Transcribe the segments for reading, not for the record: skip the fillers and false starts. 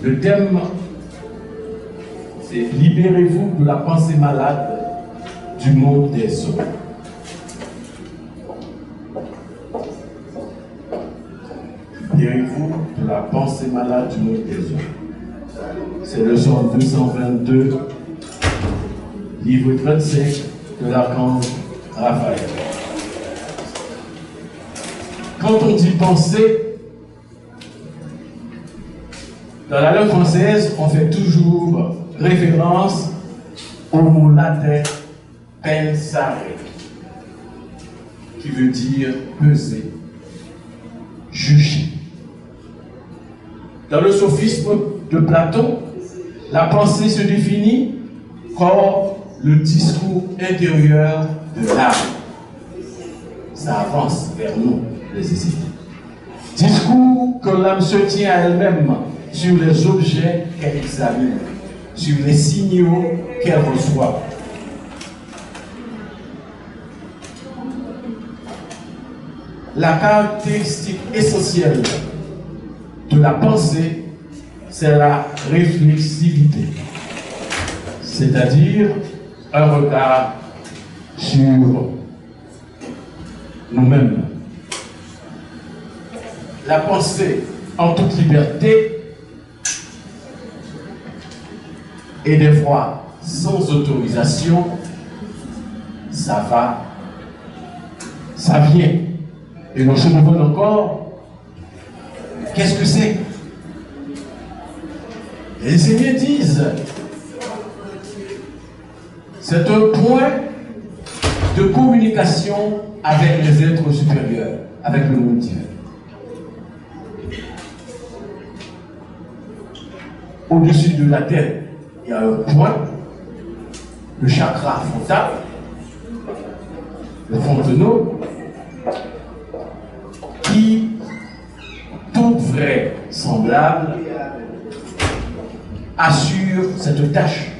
Le thème, c'est libérez-vous de la pensée malade du monde des hommes. Libérez-vous de la pensée malade du monde des hommes. C'est le Psaume 222, livre 35 de l'archange Raphaël. Quand on dit penser, dans la langue française, on fait toujours référence au mot latin pensare, qui veut dire peser, juger. Dans le sophisme de Platon, la pensée se définit comme le discours intérieur de l'âme. Ça avance vers nous, les esprits. Discours que l'âme se tient à elle-même sur les objets qu'elle examine, sur les signaux qu'elle reçoit. La caractéristique essentielle de la pensée, c'est la réflexivité, c'est-à-dire un regard sur nous-mêmes. La pensée en toute liberté et des fois sans autorisation, ça va, ça vient. Et nous se demandons encore, qu'est-ce que c'est? Les enseignants disent, c'est un point de communication avec les êtres supérieurs, avec le monde divin. Au-dessus de la tête, il y a un point, le chakra frontal, le fontenau, qui, tout vrai semblable, assure cette tâche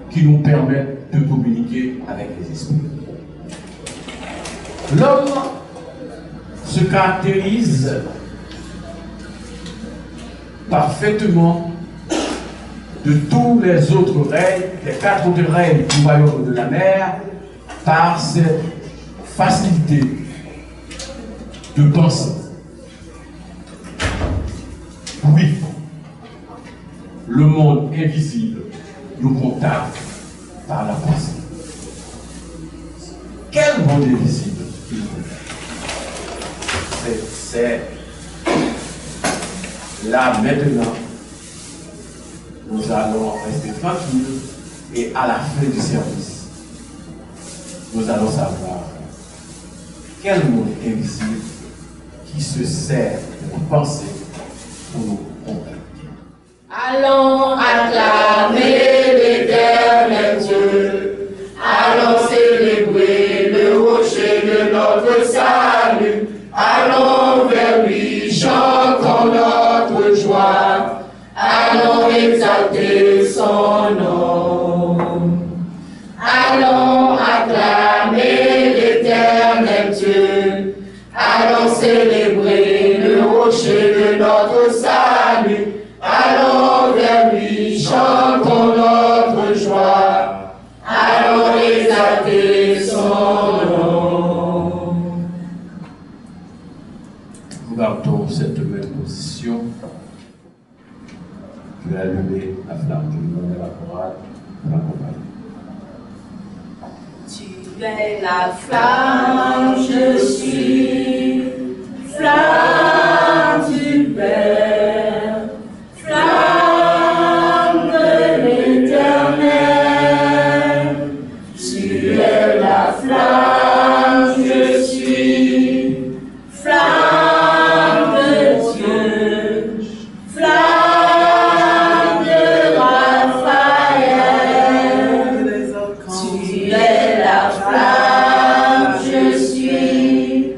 qui nous permet de communiquer avec les esprits. L'homme se caractérise parfaitement de tous les autres règnes, les 4 autres règnes du royaume de la mer, par cette facilité de penser. Oui, le monde invisible nous contacte par la pensée. Quel monde invisible? C'est là maintenant, nous allons rester tranquilles et à la fin du service, nous allons savoir quel monde invisible qui se sert de penser pour nous contacter. Allons acclamer l'Éternel Dieu, allons célébrer le rocher de notre salut, allons vers lui, chantons notre joie, allons exalter son nom. Allons acclamer l'Éternel Dieu, allons célébrer le rocher de notre salut, allons vers lui, chantons notre joie, allons exalter son nom. Nous gardons cette même position. Je vais allumer la flamme du nom de la chorale pour l'accompagner. Tu es la flamme, je suis flamme du Père, flamme de l'Éternel. Tu es la flamme, je suis flamme de Dieu, flamme de Raphaël. Tu es la flamme, je suis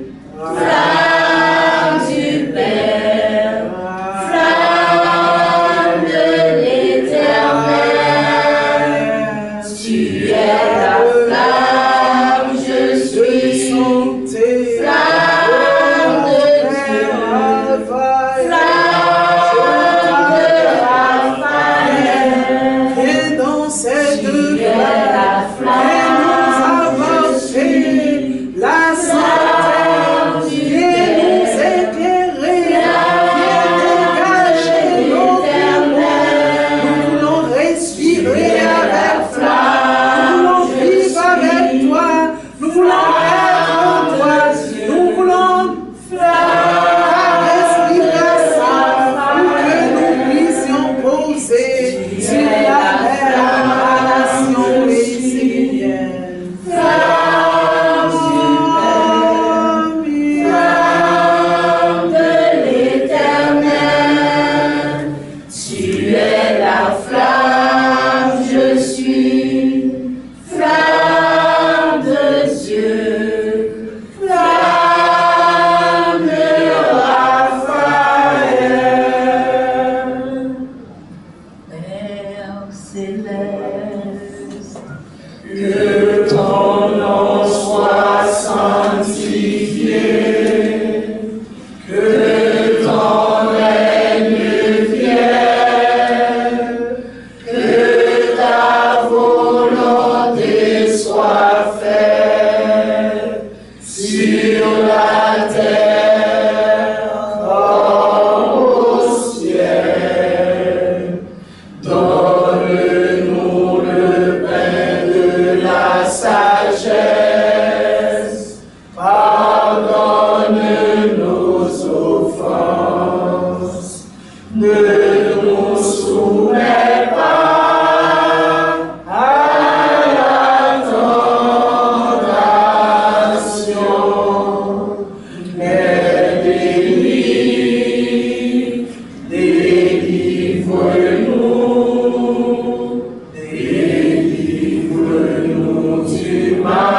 nous soumets pas à la tentation, mais délivre-nous du mal.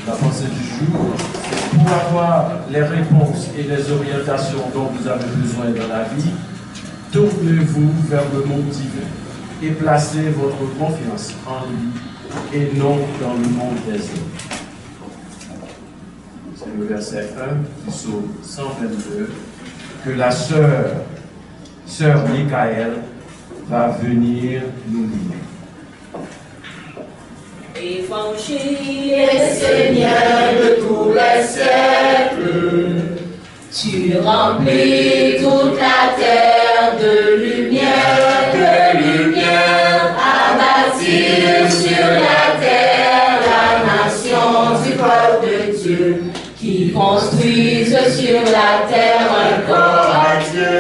La pensée du jour, pour avoir les réponses et les orientations dont vous avez besoin dans la vie, tournez-vous vers le monde divin et placez votre confiance en lui et non dans le monde des hommes. C'est le verset 1 du psaume 122 que la sœur Michael va venir nous lire. Évangile, Seigneur de tous les siècles, tu remplis toute la terre de lumière à bâtir sur la terre la nation du corps de Dieu, qui construisent sur la terre un corps à Dieu,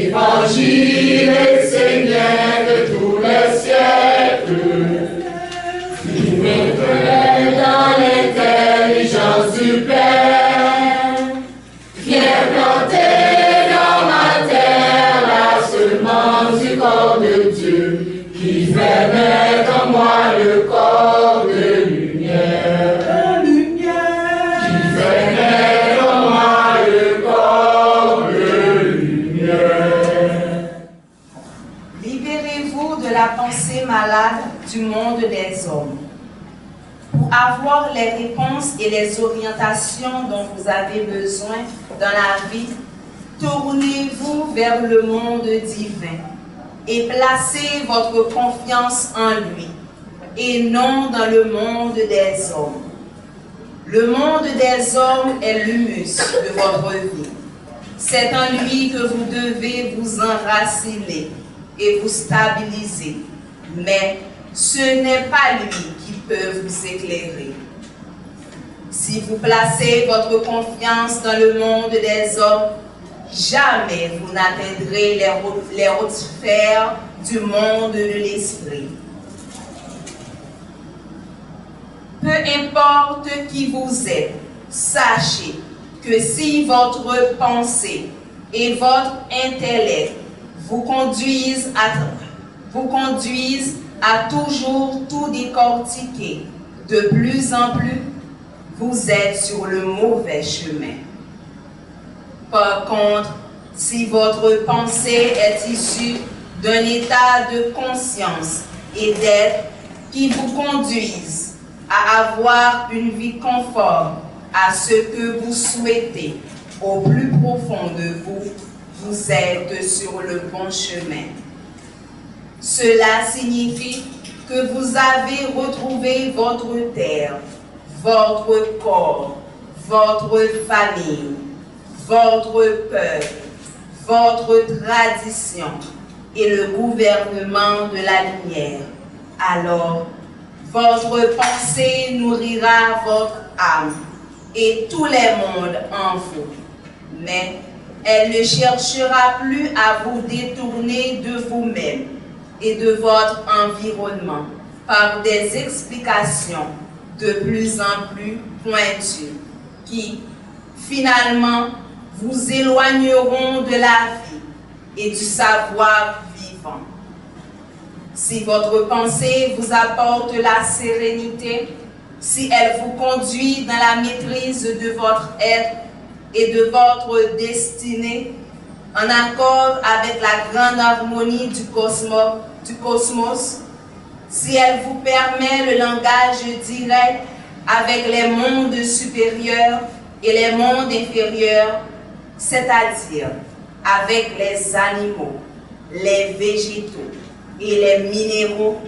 Évangile, Seigneur de tous les siècles, dans l'intelligence du Père, viens planter dans ma terre la semence du corps de Dieu, qui fait naître en moi le corps de lumière, qui fait naître en moi le corps de lumière. Libérez-vous de la pensée malade du monde des hommes. Pour avoir les réponses et les orientations dont vous avez besoin dans la vie, tournez-vous vers le monde divin et placez votre confiance en lui et non dans le monde des hommes. Le monde des hommes est l'humus de votre vie. C'est en lui que vous devez vous enraciner et vous stabiliser. Mais ce n'est pas lui qui peut vous éclairer. Si vous placez votre confiance dans le monde des hommes, jamais vous n'atteindrez les hautes sphères du monde de l'esprit. Peu importe qui vous êtes, sachez que si votre pensée et votre intellect vous conduisent à toujours tout décortiquer de plus en plus, vous êtes sur le mauvais chemin. Par contre, si votre pensée est issue d'un état de conscience et d'être qui vous conduisent à avoir une vie conforme à ce que vous souhaitez au plus profond de vous, vous êtes sur le bon chemin. Cela signifie que vous avez retrouvé votre terre, votre corps, votre famille, votre peuple, votre tradition et le gouvernement de la lumière. Alors, votre pensée nourrira votre âme et tous les mondes en vous. Mais elle ne cherchera plus à vous détourner de vous-même et de votre environnement par des explications de plus en plus pointues qui, finalement, vous éloigneront de la vie et du savoir vivant. Si votre pensée vous apporte la sérénité, si elle vous conduit dans la maîtrise de votre être et de votre destinée, en accord avec la grande harmonie du cosmos, si elle vous permet le langage direct avec les mondes supérieurs et les mondes inférieurs, c'est-à-dire avec les animaux, les végétaux et les minéraux,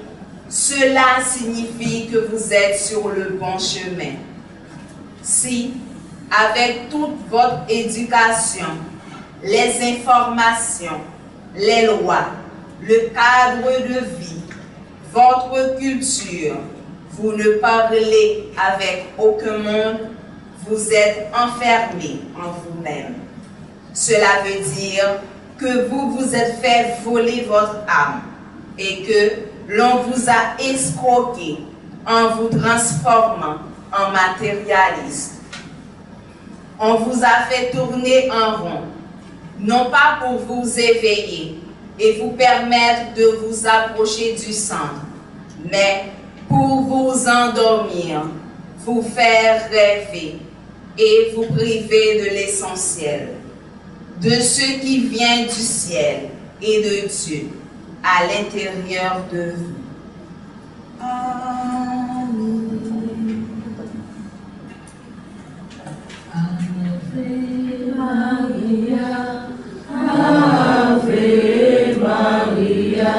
cela signifie que vous êtes sur le bon chemin. Si, avec toute votre éducation, les informations, les lois, le cadre de vie, votre culture, vous ne parlez avec aucun monde, vous êtes enfermé en vous-même. Cela veut dire que vous vous êtes fait voler votre âme et que l'on vous a escroqué en vous transformant en matérialiste. On vous a fait tourner en rond, non pas pour vous éveiller et vous permettre de vous approcher du centre, mais pour vous endormir, vous faire rêver et vous priver de l'essentiel, de ce qui vient du ciel et de Dieu à l'intérieur de vous. Ave Maria, Ave Maria,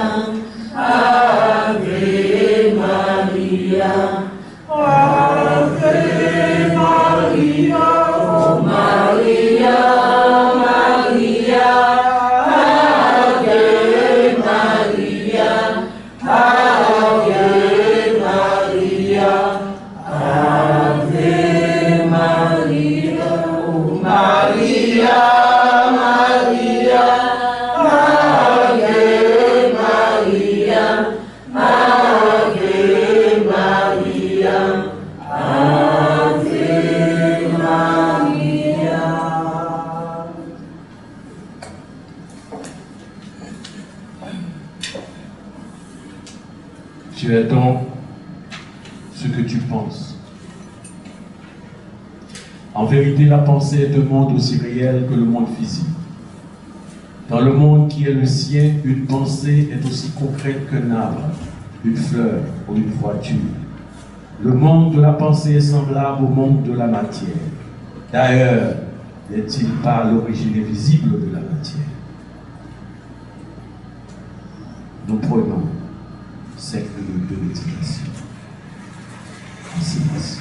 Ave Maria, oh Maria, Maria, Ave Maria, Ave Maria, Ave Maria, oh Maria. Tu es donc ce que tu penses. En vérité, la pensée est un monde aussi réel que le monde physique. Dans le monde qui est le sien, une pensée est aussi concrète qu'un arbre, une fleur ou une voiture. Le monde de la pensée est semblable au monde de la matière. D'ailleurs, n'est-il pas l'origine invisible de la matière? Nous prenons cette minute de méditation. Merci.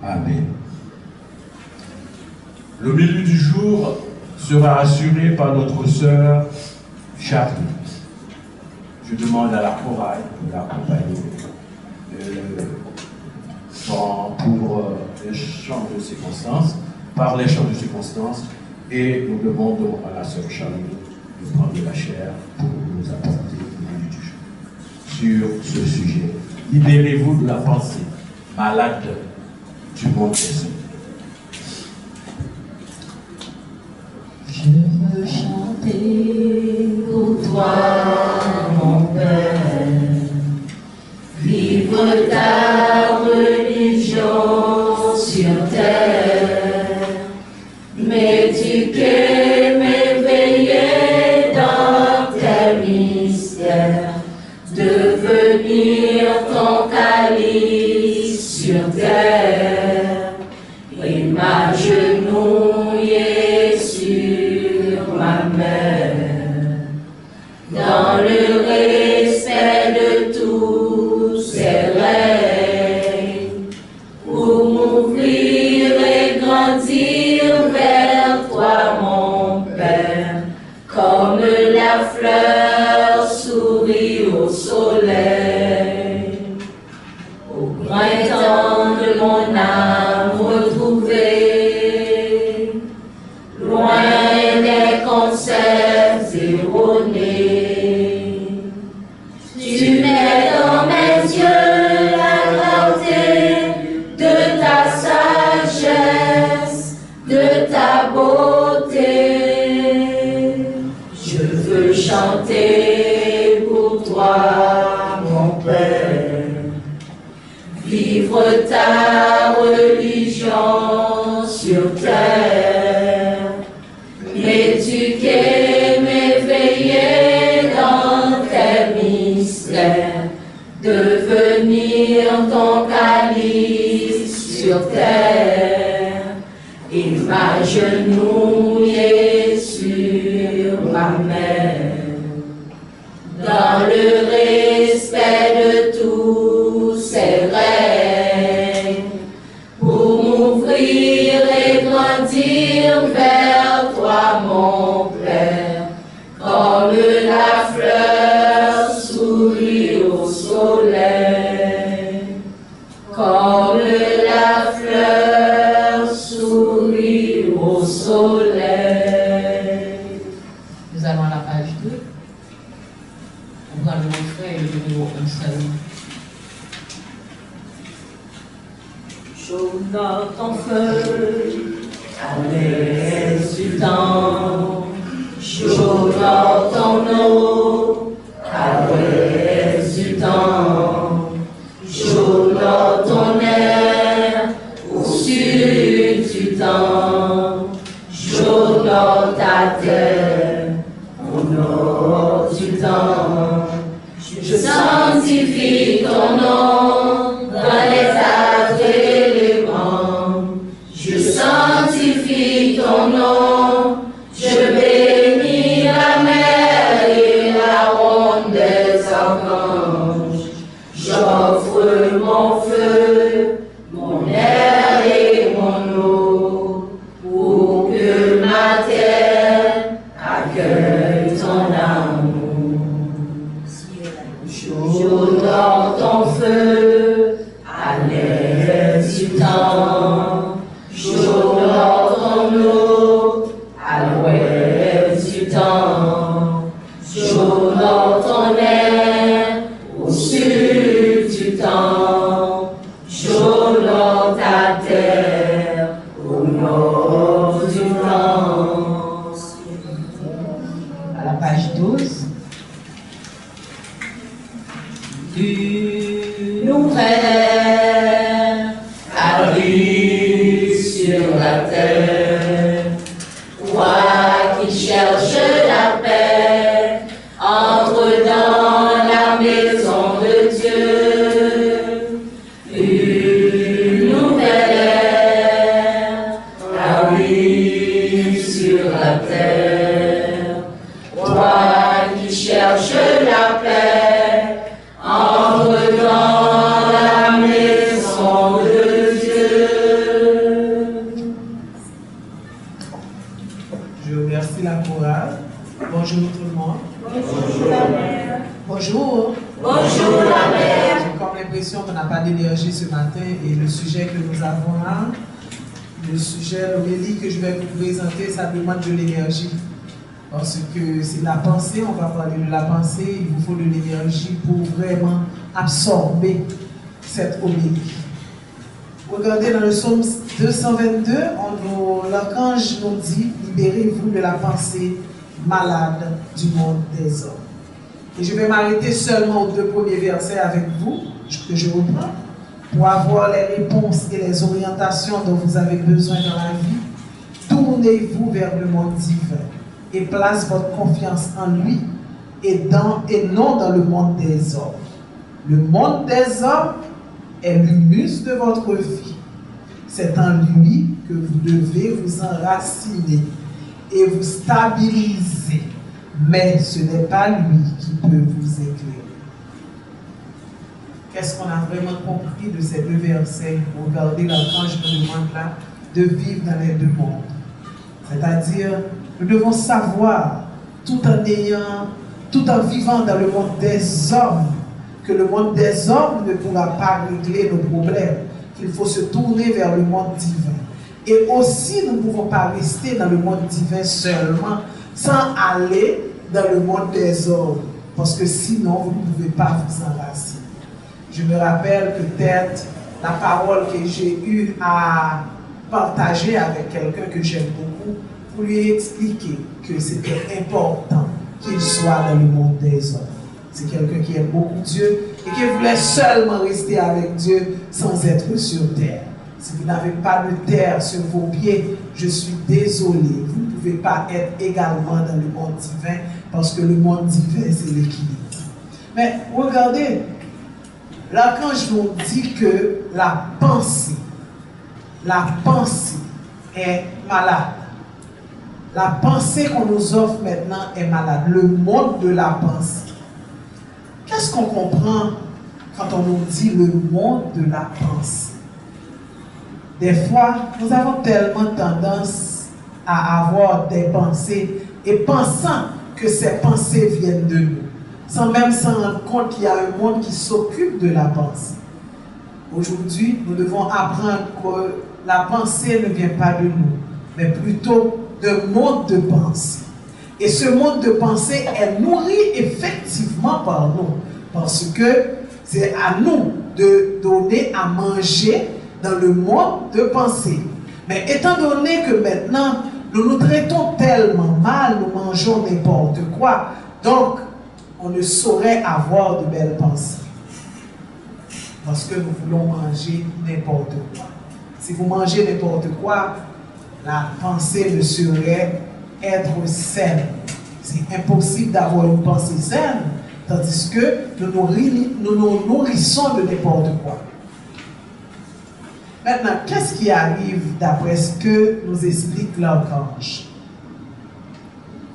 Amen. Le milieu du jour sera assuré par notre sœur Charlie. Je demande à la chorale de l'accompagner pour les chants de circonstances, par les chants de circonstances, et nous demandons à la sœur Charlie de prendre la chair pour nous apporter le milieu du jour sur ce sujet. Libérez-vous de la pensée malade du monde des hommes. Je veux chanter pour venir ton calice sur terre et m'agenouiller sur ma mère dans le respect de tous ses règles pour m'ouvrir et grandir vers toi mon Père comme la fleur sourit au soleil. Au printemps de mon âme retrouvée, loin des concepts erronés, tu mets dans mes yeux la clarté de ta sagesse, de ta beauté. Je veux chanter pour toi, mon Père, vivre ta religion sur terre, m'éduquer, m'éveiller dans tes mystères, devenir ton calice sur terre et m'agenouiller sur ma mère dans le respect de tous ses règles pour m'ouvrir et grandir vers toi mon Père comme la fleur sourit au soleil, comme la fleur sourit au soleil. Nous allons à la page 2. On va le montrer et le numéro 1 seulement. J'honore ton feu à l'aise du temps. J'honore ton eau à l'aise du temps. J'honore ton air au sud du temps. J'honore ta terre au nord du temps. Je sanctifie ton nom dans les astres éléments. Je sanctifie ton nom. Je bénis la mer et la ronde des archanges. J'offre mon feu, mon air et mon eau pour que ma terre accueille ton amour. J'honore ton feu à l'aise du temps. J'honore ton eau à l'ouest du temps. J'honore ton air au sud du temps. J'honore ta terre au nord du temps. À la page 12. Une nouvelle arrive sur la terre. Toi qui cherches la paix, entre dans la maison de Dieu. Une nouvelle arrive sur la terre. Toi qui cherches la paix, entre dans la maison de Dieu. Je remercie la chorale. Bonjour tout le monde. Bonjour la mère. Bonjour. Bonjour la mère. J'ai comme l'impression qu'on n'a pas d'énergie ce matin et le sujet que nous avons là, le sujet, l'homélie que je vais vous présenter, ça demande de l'énergie. Parce que c'est la pensée, on va parler de la pensée, il vous faut de l'énergie pour vraiment absorber cette homélie. Regardez dans le psaume 222, l'archange nous dit, libérez-vous de la pensée malade du monde des hommes. Et je vais m'arrêter seulement aux 2 premiers versets avec vous, que je reprends, pour avoir les réponses et les orientations dont vous avez besoin dans la vie. Tournez-vous vers le monde divin et place votre confiance en lui et non dans le monde des hommes. Le monde des hommes est l'humus de votre vie. C'est en lui que vous devez vous enraciner et vous stabiliser. Mais ce n'est pas lui qui peut vous éclairer. Qu'est-ce qu'on a vraiment compris de ces deux versets? Regardez l'archange nous demande là de vivre dans les deux mondes. C'est-à-dire, nous devons savoir, tout en vivant dans le monde des hommes, que le monde des hommes ne pourra pas régler nos problèmes, qu'il faut se tourner vers le monde divin. Et aussi, nous ne pouvons pas rester dans le monde divin seulement, sans aller dans le monde des hommes, parce que sinon, vous ne pouvez pas vous enraciner. Je me rappelle peut-être la parole que j'ai eu à partager avec quelqu'un que j'aime beaucoup, pour lui expliquer que c'était important qu'il soit dans le monde des hommes. C'est quelqu'un qui aime beaucoup Dieu et qui voulait seulement rester avec Dieu sans être sur terre. Si vous n'avez pas de terre sur vos pieds, je suis désolé. Vous ne pouvez pas être également dans le monde divin parce que le monde divin, c'est l'équilibre. Mais regardez, l'archange nous dit que la pensée est malade. La pensée qu'on nous offre maintenant est malade. Le monde de la pensée. Qu'est-ce qu'on comprend quand on nous dit le monde de la pensée? Des fois, nous avons tellement tendance à avoir des pensées et pensant que ces pensées viennent de nous, sans même s'en rendre compte qu'il y a un monde qui s'occupe de la pensée. Aujourd'hui, nous devons apprendre que la pensée ne vient pas de nous, mais plutôt d'un monde de pensée. Et ce monde de pensée est nourri effectivement par nous, parce que c'est à nous de donner à manger dans le monde de pensée. Mais étant donné que maintenant, nous nous traitons tellement mal, nous mangeons n'importe quoi, donc on ne saurait avoir de belles pensées. Parce que nous voulons manger n'importe quoi. Si vous mangez n'importe quoi, la pensée ne saurait être saine. C'est impossible d'avoir une pensée saine, tandis que nous nous nourrissons de n'importe quoi. Maintenant, qu'est-ce qui arrive d'après ce que nous explique l'archange?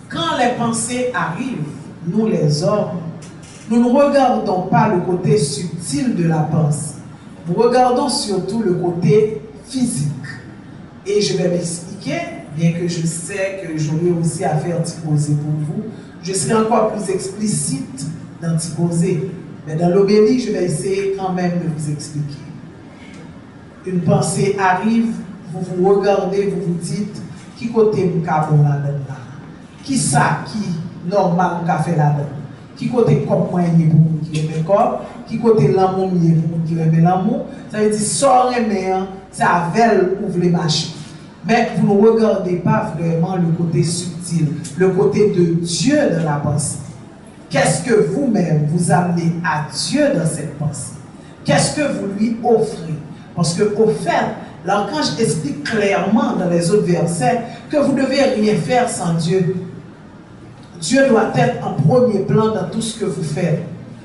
Quand les pensées arrivent, nous les hommes, nous ne regardons pas le côté subtil de la pensée. Nous regardons surtout le côté physique. Et je vais m'expliquer, bien que je sais que j'aurai aussi à faire Typosé pour vous, je serai encore plus explicite dans Typosé. Mais dans l'homélie, je vais essayer quand même de vous expliquer. Une pensée arrive, vous vous regardez, vous vous dites, qui côté m'a bon là-dedans? Qui ça qui normal m'a fait là-dedans? Qui côté comme moi pour qui aime corps? Qui côté l'amour pour qui aime l'amour? Ça veut dire, sort aimer, ça veut ouvre les machines. Mais vous ne regardez pas vraiment le côté subtil, le côté de Dieu dans la pensée. Qu'est-ce que vous-même vous amenez à Dieu dans cette pensée? Qu'est-ce que vous lui offrez? Parce qu'au fait, l'archange explique clairement dans les autres versets que vous ne devez rien faire sans Dieu. Dieu doit être en premier plan dans tout ce que vous faites.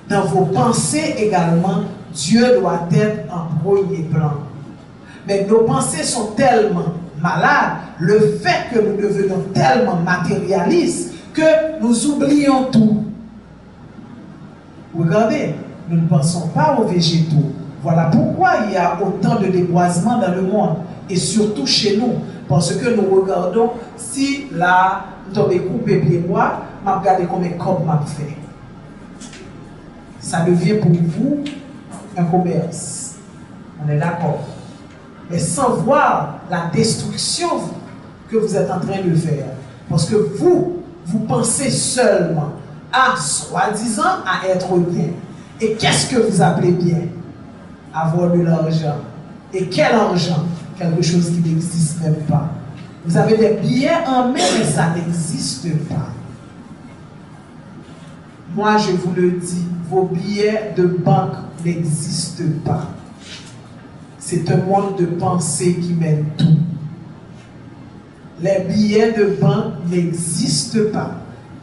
Dans vos pensées également, Dieu doit être en premier plan. Mais nos pensées sont tellement malades, le fait que nous devenons tellement matérialistes que nous oublions tout. Regardez, nous ne pensons pas aux végétaux. Voilà pourquoi il y a autant de déboisement dans le monde, et surtout chez nous, parce que nous regardons si là, nous avons coupé pied moi, je regarde combien de copes m'a fait. Ça devient pour vous un commerce. On est d'accord. Mais sans voir la destruction que vous êtes en train de faire. Parce que vous pensez seulement à, soi-disant, à être bien. Et qu'est-ce que vous appelez bien? Avoir de l'argent. Et quel argent? Quelque chose qui n'existe même pas. Vous avez des billets en main, mais ça n'existe pas. Moi, je vous le dis, vos billets de banque n'existent pas. C'est un monde de pensée qui mène tout. Les billets de banque n'existent pas.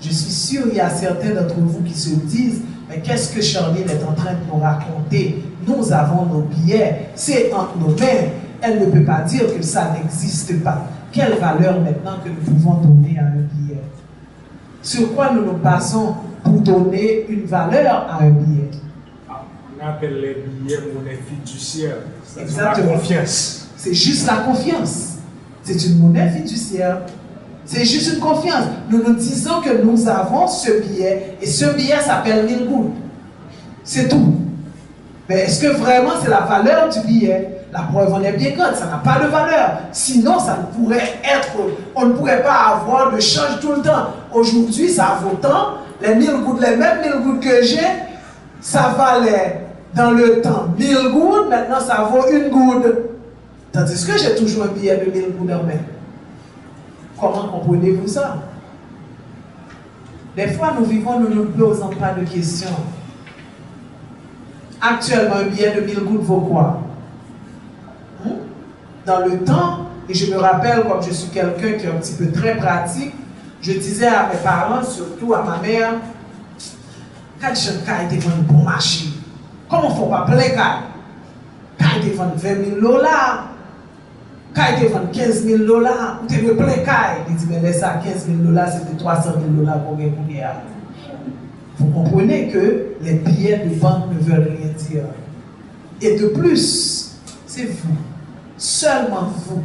Je suis sûr qu'il y a certains d'entre vous qui se disent, Mais qu'est-ce que Charline est en train de nous raconter? Nous avons nos billets, c'est entre nos mains. Elle ne peut pas dire que ça n'existe pas. Quelle valeur maintenant que nous pouvons donner à un billet? Sur quoi nous nous basons pour donner une valeur à un billet? On appelle les billets monnaie fiduciaire. Exactement. La confiance. C'est juste la confiance. C'est une monnaie fiduciaire. C'est juste une confiance. Nous nous disons que nous avons ce billet et ce billet s'appelle 1000 gouttes. C'est tout. Mais est-ce que vraiment c'est la valeur du billet? La preuve en est bien grande, ça n'a pas de valeur. Sinon, ça ne pourrait être, on ne pourrait pas avoir de change tout le temps. Aujourd'hui, ça vaut tant. Les 1000 gouttes, les mêmes 1000 gouttes que j'ai, ça valait dans le temps 1000 gouttes, maintenant ça vaut 1 goutte. Tandis que j'ai toujours un billet de 1000 gouttes en main. Comment comprenez-vous ça? Des fois, nous vivons, nous ne nous posons pas de questions. Actuellement, un billet de 1000 gouttes vaut quoi? Dans le temps, et je me rappelle, comme je suis quelqu'un qui est un petit peu très pratique, je disais à mes parents, surtout à ma mère, quand je suis devant une bonne machine, comment il ne faut pas plein cas? Quand il devant 20 000 dollars, quand il devant 15 000 dollars, ou tu veux plein cas? Il dit, mais laisse ça, 15 000 dollars, c'était 300 000 dollars pour gagner. Vous comprenez que les billets de banque ne veulent rien dire. Et de plus, c'est vous. Seulement vous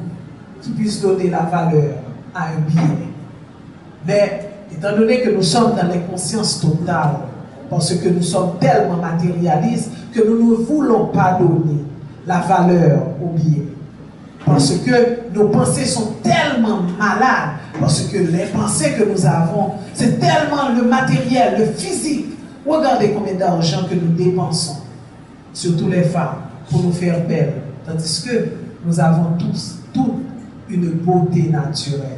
qui puissiez donner la valeur à un billet. Mais étant donné que nous sommes dans l'inconscience totale, parce que nous sommes tellement matérialistes que nous ne voulons pas donner la valeur au billet. Parce que nos pensées sont tellement malades, parce que les pensées que nous avons, c'est tellement le matériel, le physique. Regardez combien d'argent que nous dépensons, surtout les femmes, pour nous faire belles. Tandis que nous avons tous, toute une beauté naturelle.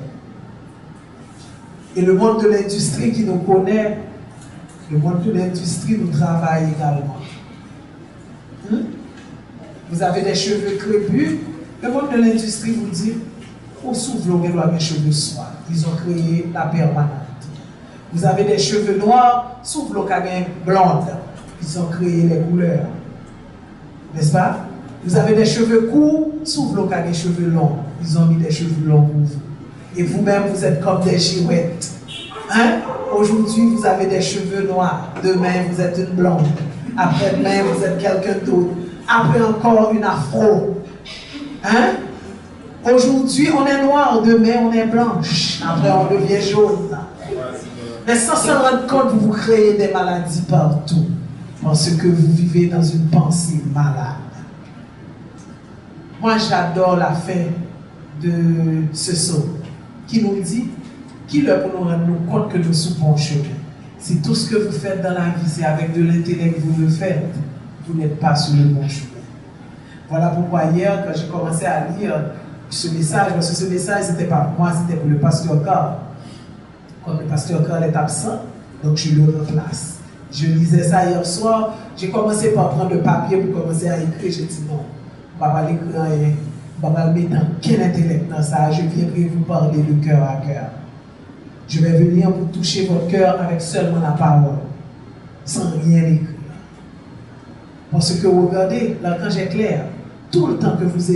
Et le monde de l'industrie qui nous connaît, le monde de l'industrie nous travaille également. Vous avez des cheveux crépus, le monde de l'industrie vous dit, au souffle, on doit mes cheveux soirs. Ils ont créé la permanente. Vous avez des cheveux noirs, souffle, on blonde. Ils ont créé les couleurs. N'est-ce pas? Vous avez des cheveux courts, souffle qu'à des cheveux longs. Ils ont mis des cheveux longs pour vous. Et vous-même, vous êtes comme des girouettes. Hein? Aujourd'hui, vous avez des cheveux noirs. Demain, vous êtes une blonde. Après-demain, vous êtes quelqu'un d'autre. Après encore, une afro. Hein? Aujourd'hui, on est noir. Demain, on est blanche. Après, on devient jaune. Mais sans s'en rendre compte, vous créez des maladies partout. Parce que vous vivez dans une pensée malade. Moi, j'adore la fin de ce psaume qui nous dit qu'il est pour nous rendre compte que nous sommes bon chemin. Si tout ce que vous faites dans la vie, c'est avec de l'intellect que vous le faites, vous n'êtes pas sur le bon chemin. Voilà pourquoi hier, quand j'ai commencé à lire ce message, parce que ce message, c'était pas pour moi, c'était pour le pasteur Carl. Comme le pasteur Carl est absent, donc je le remplace. Je lisais ça hier soir, j'ai commencé par prendre le papier pour commencer à écrire, j'ai dit non. Je ne vais pas l'écrire rien, je ne vais pas le mettre dans quel intellect dans ça, je viendrai vous parler de cœur à cœur. Je vais venir vous toucher votre cœur avec seulement la parole, sans rien écrire. Parce que regardez, l'archange est clair, tout le temps que vous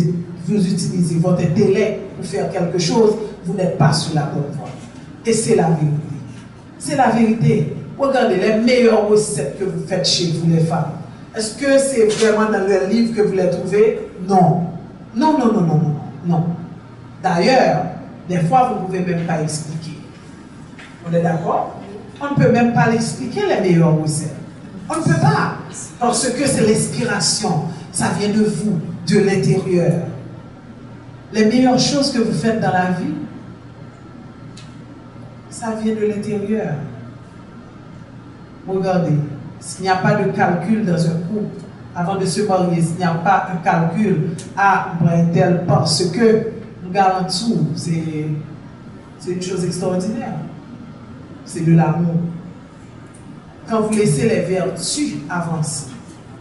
utilisez votre intellect pour faire quelque chose, vous n'êtes pas sur la bonne voie. Et c'est la vérité. C'est la vérité. Regardez les meilleures recettes que vous faites chez vous les femmes. Est-ce que c'est vraiment dans le livre que vous les trouvez? Non. Non, non, non, non, non, non. D'ailleurs, des fois, vous ne pouvez même pas expliquer. On est d'accord? On ne peut même pas l'expliquer, les meilleures recettes. On ne peut pas. Parce que c'est l'inspiration. Ça vient de vous, de l'intérieur. Les meilleures choses que vous faites dans la vie, ça vient de l'intérieur. Regardez. S'il n'y a pas de calcul dans un couple, avant de se marier, s'il n'y a pas un calcul à tel parce que nous garantissons, c'est une chose extraordinaire. C'est de l'amour. Quand vous laissez les vertus avancer,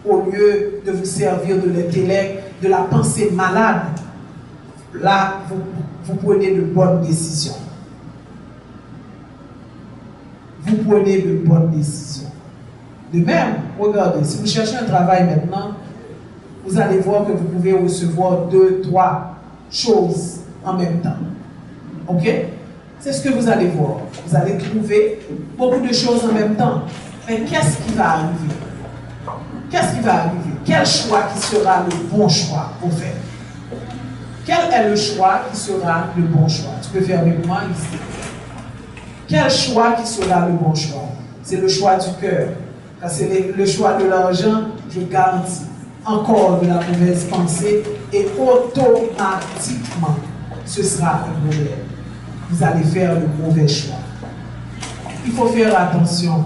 au lieu de vous servir de l'intellect, de la pensée malade, là, vous prenez de bonnes décisions. Vous prenez de bonnes décisions. De même, regardez, si vous cherchez un travail maintenant, vous allez voir que vous pouvez recevoir 2, 3 choses en même temps. Ok? C'est ce que vous allez voir. Vous allez trouver beaucoup de choses en même temps. Mais qu'est-ce qui va arriver? Qu'est-ce qui va arriver? Quel choix qui sera le bon choix pour faire? Quel est le choix qui sera le bon choix? Tu peux faire avec moi ici. Quel choix qui sera le bon choix? C'est le choix du cœur. Quand c'est le choix de l'argent, je garantis encore de la mauvaise pensée et automatiquement, ce sera un problème. Vous allez faire le mauvais choix. Il faut faire attention.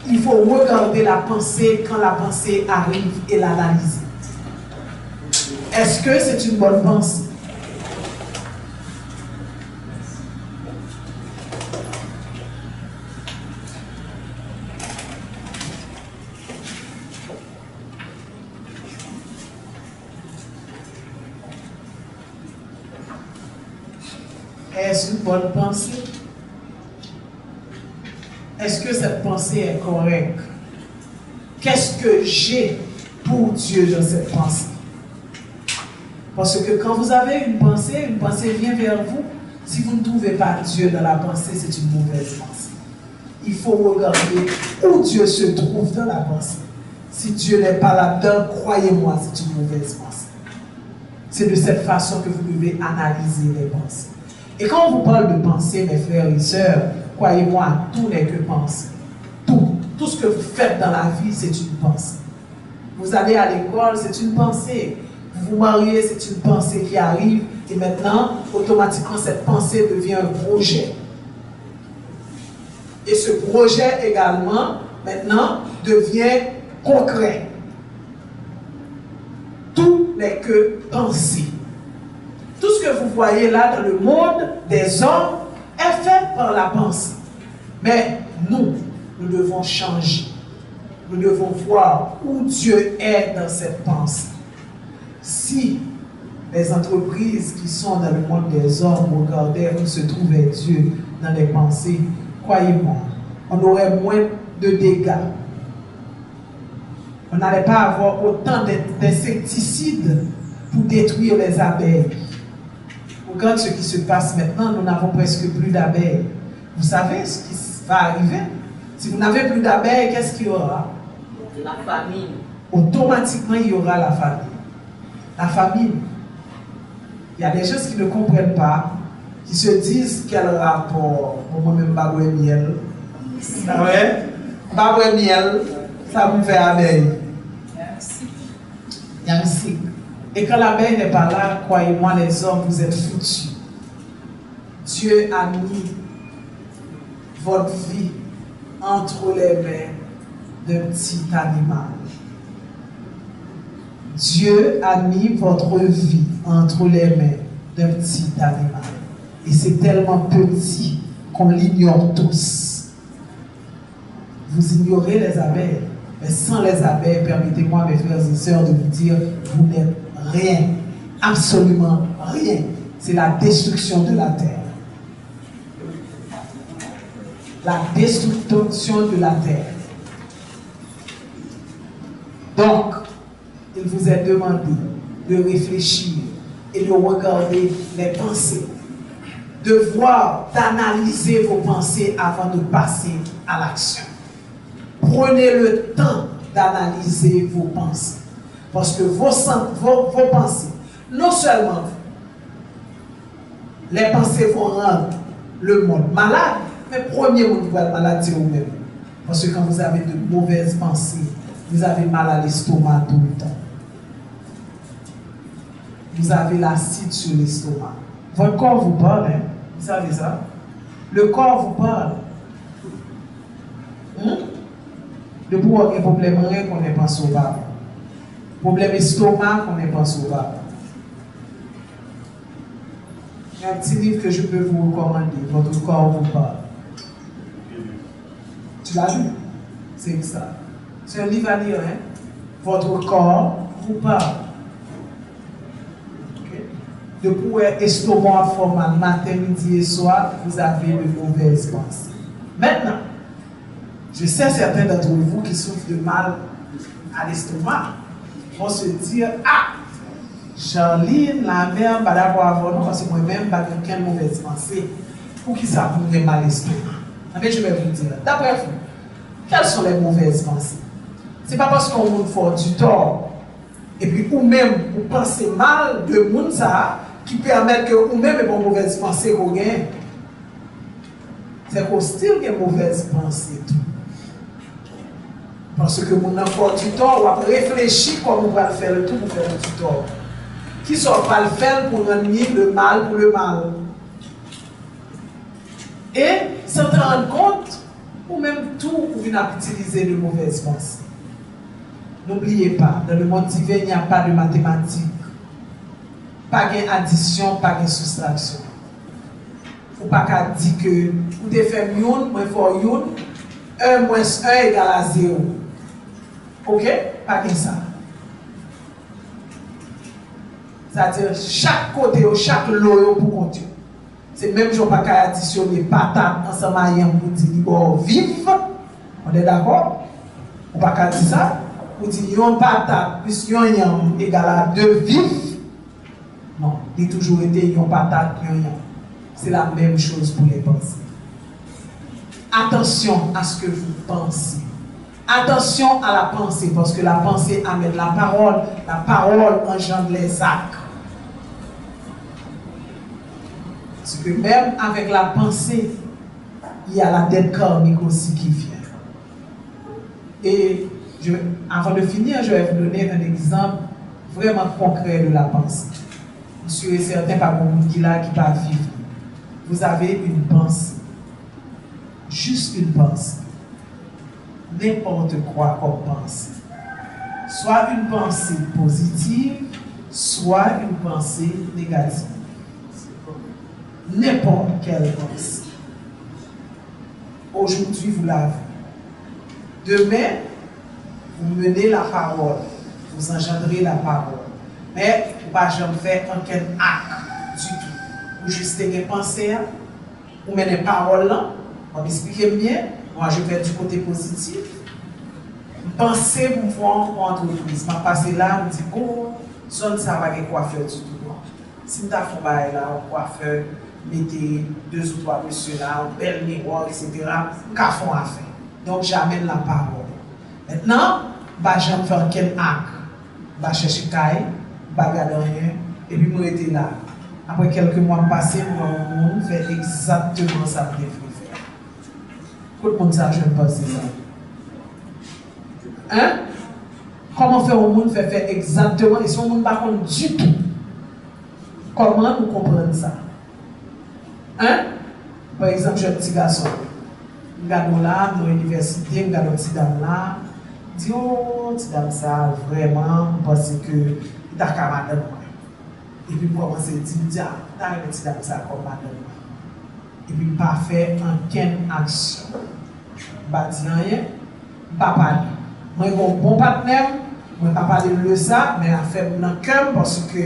Il faut regarder la pensée quand la pensée arrive et l'analyser. Est-ce que c'est une bonne pensée? Est-ce une bonne pensée? Est-ce que cette pensée est correcte? Qu'est-ce que j'ai pour Dieu dans cette pensée? Parce que quand vous avez une pensée vient vers vous. Si vous ne trouvez pas Dieu dans la pensée, c'est une mauvaise pensée. Il faut regarder où Dieu se trouve dans la pensée. Si Dieu n'est pas là-dedans, croyez-moi, c'est une mauvaise pensée. C'est de cette façon que vous devez analyser les pensées. Et quand on vous parle de pensée, mes frères et sœurs, croyez-moi, tout n'est que pensée. Tout ce que vous faites dans la vie, c'est une pensée. Vous allez à l'école, c'est une pensée. Vous vous mariez, c'est une pensée qui arrive. Et maintenant, automatiquement, cette pensée devient un projet. Et ce projet également, maintenant, devient concret. Tout n'est que pensée. Tout ce que vous voyez là dans le monde des hommes est fait par la pensée. Mais nous devons changer. Nous devons voir où Dieu est dans cette pensée. Si les entreprises qui sont dans le monde des hommes regardaient où se trouvait Dieu dans les pensées, croyez-moi, on aurait moins de dégâts. On n'allait pas avoir autant d'insecticides pour détruire les abeilles. Regarde ce qui se passe maintenant, nous n'avons presque plus d'abeilles. Vous savez ce qui va arriver? Si vous n'avez plus d'abeilles, qu'est-ce qu'il y aura? La famine. Automatiquement, il y aura la famine. La famine. Il y a des choses qui ne comprennent pas, qui se disent quel rapport. Moi-même, baboué miel. Ah ouais? Baboué miel, ça me fait abeille. Il y a un cycle. Et quand l'abeille n'est pas là, croyez-moi, les hommes, vous êtes foutus. Dieu a mis votre vie entre les mains d'un petit animal. Dieu a mis votre vie entre les mains d'un petit animal. Et c'est tellement petit qu'on l'ignore tous. Vous ignorez les abeilles. Mais sans les abeilles, permettez-moi, mes frères et sœurs, de vous dire, vous n'êtes rien. Absolument rien. C'est la destruction de la terre. La destruction de la terre. Donc, il vous est demandé de réfléchir et de regarder les pensées, de voir, d'analyser vos pensées avant de passer à l'action. Prenez le temps d'analyser vos pensées, parce que vos pensées, non seulement vous, les pensées vont rendre le monde malade, mais premier vous va être malade, c'est vous-même. Parce que quand vous avez de mauvaises pensées, vous avez mal à l'estomac tout le temps. Vous avez l'acide sur l'estomac. Votre corps vous parle, hein? Vous savez ça? Le corps vous parle. Le pouvoir est problème rien qu'on n'est pas sauvable. Problème estomac qu'on n'est pas sauvable. Il y a un petit livre que je peux vous recommander. Votre corps vous parle. Tu l'as lu? C'est ça. C'est un livre à lire, hein? Votre corps vous parle. Okay? De pouvoir estomac formal matin, midi et soir, vous avez de mauvaises pensées. Maintenant, je Je sais certains d'entre vous qui souffrent de mal à l'estomac vont se dire, ah, Charline, la mère, pas d'abord avoir nous, parce que moi-même, pas de quelle mauvaise pensée. Pour qui ça vous met mal l'estomac? Mais je vais vous dire, d'après vous, quelles sont les mauvaises pensées? Ce n'est pas parce qu'on vous fait du tort, et puis ou même vous pensez mal de monde ça, qui permet que ou même une mauvaise pensée qu'on gagne. C'est qu'au style qu'il y a une mauvaise pensée. Parce que mon enfant du tort, on va réfléchir comment on va faire le tout pour faire du tort. Qui ne sont pas le faire pour renier le mal pour le mal. Et sans te rendre compte, ou même tout, vous venez utiliser de mauvaises pensées. N'oubliez pas, dans le monde divin, il n'y a pas de mathématiques. Pas d'addition, pas de soustraction. Il ne faut pas dire que vous devez faire yon, moins fort yon, 1 moins 1 égale à 0. Ok? Pas de ça. C'est-à-dire, chaque côté, chaque lot pour compter. C'est même si on ne peut pas additionner patate ensemble avec pour dire bon, vive. On est d'accord? On ne peut pas dire ça. Pour dire yon patate plus yon yam égale à 2 vifs. Non, il a toujours été yon patate, yon yam. C'est la même chose pour les pensées. Attention à ce que vous pensez. Attention à la pensée, parce que la pensée amène la parole engendre les actes. Parce que même avec la pensée, il y a la dette karmique aussi qui vient. Et avant de finir, je vais vous donner un exemple vraiment concret de la pensée. Je suis certain par contre qui là qui va vivre. Vous avez une pensée. Juste une pensée. N'importe quoi comme pensée. Soit une pensée positive, soit une pensée négative. N'importe quelle pensée. Aujourd'hui, vous l'avez. Demain, vous menez la parole. Vous engendrez la parole. Mais vous ne pouvez jamais faire aucun acte du tout. Vous juste avez pensé, vous menez la parole là. On m'explique bien. Moi, je vais du côté positif. Pensez pour voir en entreprise. Je passe là, je me dis, oh, ça ne va pas coiffeur du tout. Si je fais un bail là, un coiffeur, mettez 2 ou 3 messieurs là, un bel miroir, etc. Je fais affaire. Donc, j'amène la parole. Maintenant, je vais faire quel acte. Je vais chercher caille, je vais regarder rien, et puis je vais être là. Après quelques mois passés, je vais faire exactement ça que je veux faire. Tout le monde sait que je ne pense pas. Hein? Comment faire au monde faire exactement, et si on ne pas du tout, comment nous comprenons ça? Hein? Par exemple, j'ai un petit garçon. Je regarde là, dans l'université, je regarde une petite dame là. Je dis, oh, petite dame, ça, vraiment, parce que il a qu'à madame. Et puis, pour commencer, je dis, ah, t'as une petite dame, ça, comme madame. Et puis, pas faire aucune action. Je ne dis rien, je ne pas parler. Moi, j'ai un bon partenaire, je ne vais pas parler de ça, mais je fais mon cœur parce que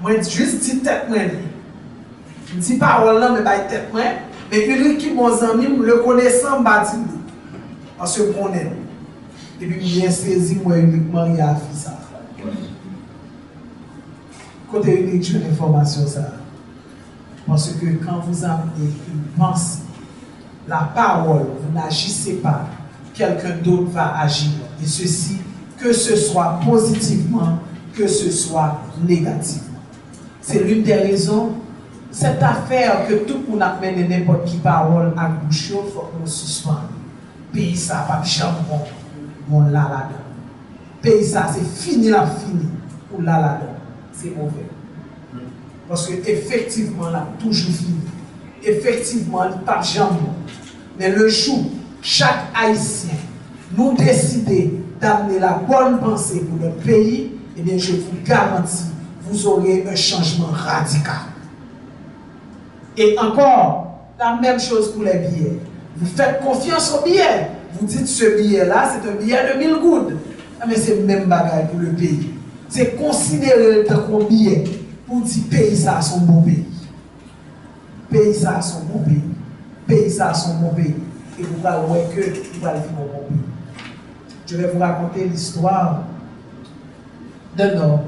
moi, juste dis tête, je ne dis pas parole là, mais je tête, mais lui qui mon ami, le connaissant, je dis parce que je connais. Et puis, je viens saisir, moi, uniquement, il y a fait ça. Côté unique, j'ai une information, ça. Parce que quand vous amenez une pensée, la parole, vous n'agissez pas, quelqu'un d'autre va agir. Et ceci, que ce soit positivement, que ce soit négativement. C'est l'une des raisons, cette affaire que tout le monde amène n'importe qui parole à bouche, il faut qu'on suspende. Pays ça, pas de chambon, mon là-là-dedans. Pays ça, c'est fini la fini, ou là-là-dedans. C'est mauvais. Parce que effectivement, là, toujours fini. Effectivement, il n'y a pas de jambon. Mais le jour, chaque Haïtien, nous décidons d'amener la bonne pensée pour notre pays, eh bien, je vous garantis, vous aurez un changement radical. Et encore, la même chose pour les billets. Vous faites confiance aux billets. Vous dites ce billet-là, c'est un billet de 1000 gouttes. Mais c'est le même bagage pour le pays. C'est considérer comme billet pour dire pays ça son bon pays. Pays ça son bon pays. Pays ça son bon pays. Et vous allez voir que qui va aller vivre un bon pays. Je vais vous raconter l'histoire d'un homme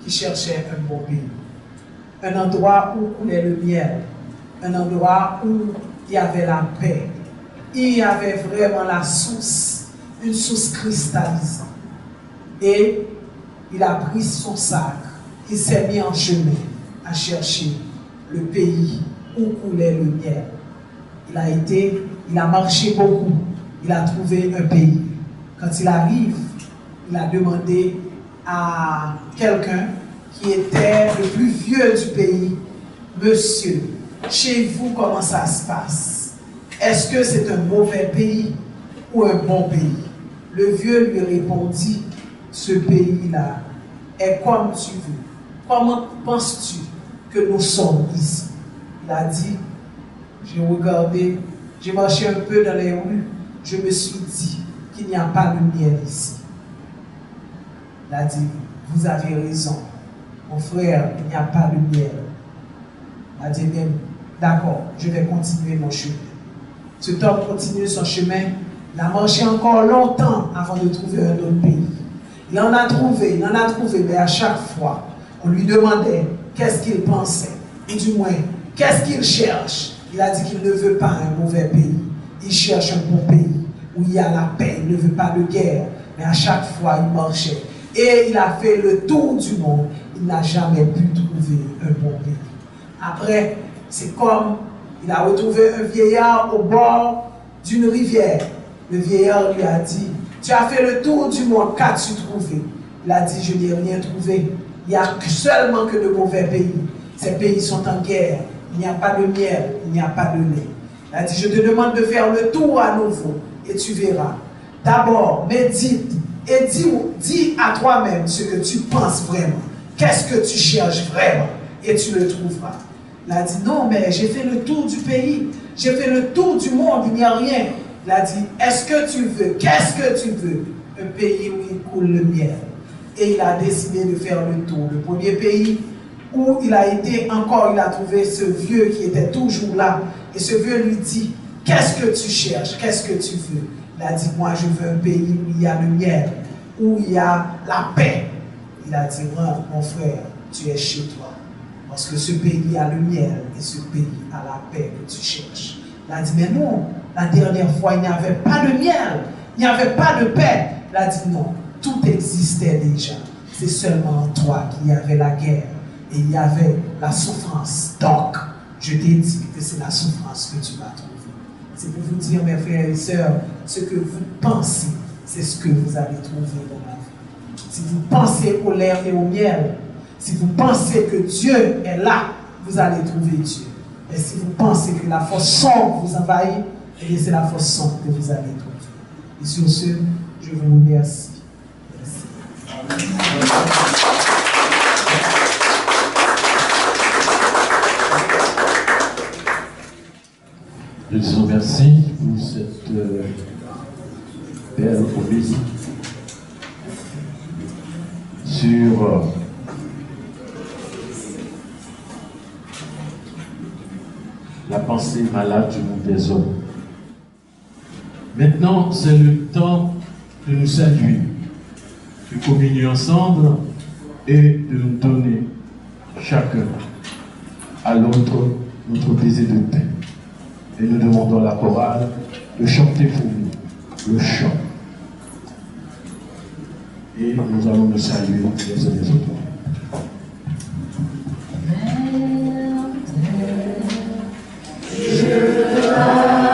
qui cherchait un bon pays. Un endroit où coulait le miel. Un endroit où il y avait la paix. Il y avait vraiment la source, une source cristallisante. Et il a pris son sac, il s'est mis en chemin à chercher le pays où coulait le miel. Il a marché beaucoup, il a trouvé un pays. Quand il arrive, il a demandé à quelqu'un qui était le plus vieux du pays, monsieur, chez vous, comment ça se passe? Est-ce que c'est un mauvais pays ou un bon pays? Le vieux lui répondit, ce pays-là est comme tu veux. Comment penses-tu que nous sommes ici? Il a dit, j'ai regardé, j'ai marché un peu dans les rues, je me suis dit qu'il n'y a pas de miel ici. Il a dit, vous avez raison, mon frère, il n'y a pas de miel. Il a dit, bien, d'accord, je vais continuer mon chemin. Cet homme continue son chemin, il a marché encore longtemps avant de trouver un autre pays. Il en a trouvé, mais à chaque fois, on lui demandait qu'est-ce qu'il pensait, ou du moins, qu'est-ce qu'il cherche. Il a dit qu'il ne veut pas un mauvais pays, il cherche un bon pays, où il y a la paix, il ne veut pas de guerre, mais à chaque fois, il marchait. Et il a fait le tour du monde, il n'a jamais pu trouver un bon pays. Après, c'est comme, il a retrouvé un vieillard au bord d'une rivière. Le vieillard lui a dit, tu as fait le tour du monde, qu'as-tu trouvé? Il a dit, je n'ai rien trouvé. Il n'y a seulement que de mauvais pays. Ces pays sont en guerre. Il n'y a pas de miel, il n'y a pas de lait. Il a dit, je te demande de faire le tour à nouveau et tu verras. D'abord, médite et dis à toi-même ce que tu penses vraiment. Qu'est-ce que tu cherches vraiment et tu le trouveras. Il a dit, non, mais j'ai fait le tour du pays. J'ai fait le tour du monde, il n'y a rien. Il a dit, est-ce que tu veux, qu'est-ce que tu veux? Un pays où il coule le miel. Et il a décidé de faire le tour. Le premier pays où il a été encore, il a trouvé ce vieux qui était toujours là. Et ce vieux lui dit, qu'est-ce que tu cherches? Qu'est-ce que tu veux? Il a dit, moi je veux un pays où il y a le miel, où il y a la paix. Il a dit, moi, mon frère, tu es chez toi. Parce que ce pays a le miel et ce pays a la paix que tu cherches. Il a dit, mais non, la dernière fois, il n'y avait pas de miel, il n'y avait pas de paix. Il a dit, non, tout existait déjà. C'est seulement en toi qu'il y avait la guerre et il y avait la souffrance. Donc, je t'ai dit que c'est la souffrance que tu vas trouver. C'est pour vous dire, mes frères et sœurs, ce que vous pensez, c'est ce que vous allez trouver dans la vie. Si vous pensez au lait et au miel, si vous pensez que Dieu est là, vous allez trouver Dieu. Et si vous pensez que la force sombre vous envahit, et c'est la force sombre que vous allez trouver. Et sur ce, je vous remercie. Merci. Je vous remercie pour cette belle homélie sur la pensée malade du monde des hommes. Maintenant, c'est le temps de nous saluer, de communier ensemble et de nous donner chacun à l'autre notre baiser de paix. Et nous demandons à la chorale de chanter pour nous le chant. Et nous allons nous saluer les uns les autres. La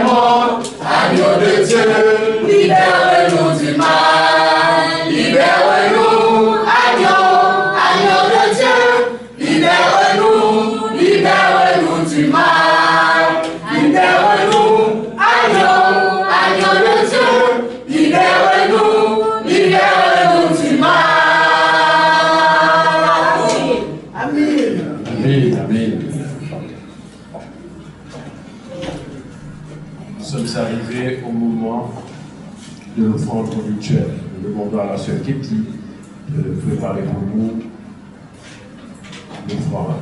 monde, agneau de Dieu, libère-nous du mal, libère-nous, agneau de Dieu, libère-nous du mal, libère-nous, agneau de Dieu, libère-nous du mal. Amen. Amen, amen. Nous sommes arrivés au moment de l'offrande rituelle. Nous demandons à la sœur Ketty de préparer pour nous l'offrande.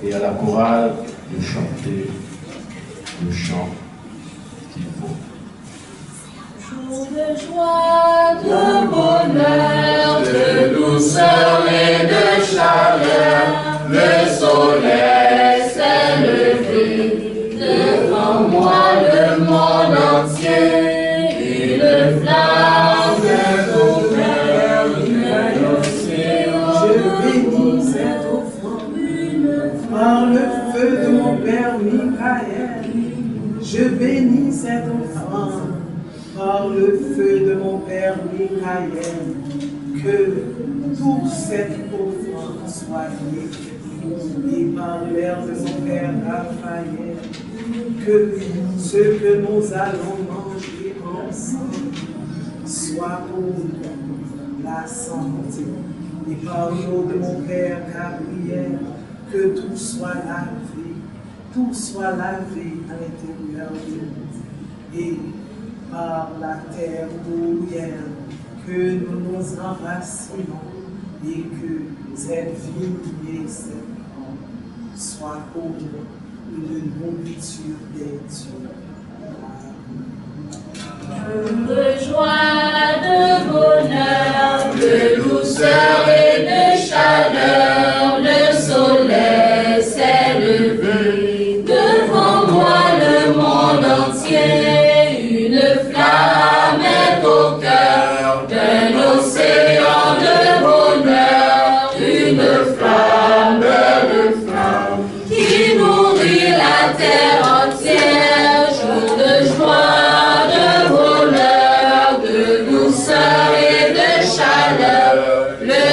Et à la chorale de chanter le chant qu'il faut. Jour de joie, de bonheur, de douceur et de chaleur, le soleil s'est levé. Devant moi le monde entier, une flamme de bonheur, une océan. Je bénis cette offrande par le feu de mon Père Michael. Je bénis cette offrande par le feu de mon Père Michael. Que toute cette offrande soit liée et par l'air de mon Père Raphaël. Que ce que nous allons manger ensemble soit pour la santé. Et par l'eau de mon Père Gabriel, que tout soit lavé à l'intérieur de nous. Et par la terre bouillère, que nous nous enracinons et que cette vigne et cette plante soient pour nous une nourriture des dieux. De joie, de bonheur, de douceur et de chaleur, le soleil s'est levé. Devant moi le monde entier, une flamme est au cœur d'un océan de bonheur, une flamme qui nourrit la terre entière. Jour de joie, de bonheur, de douceur et de chaleur, le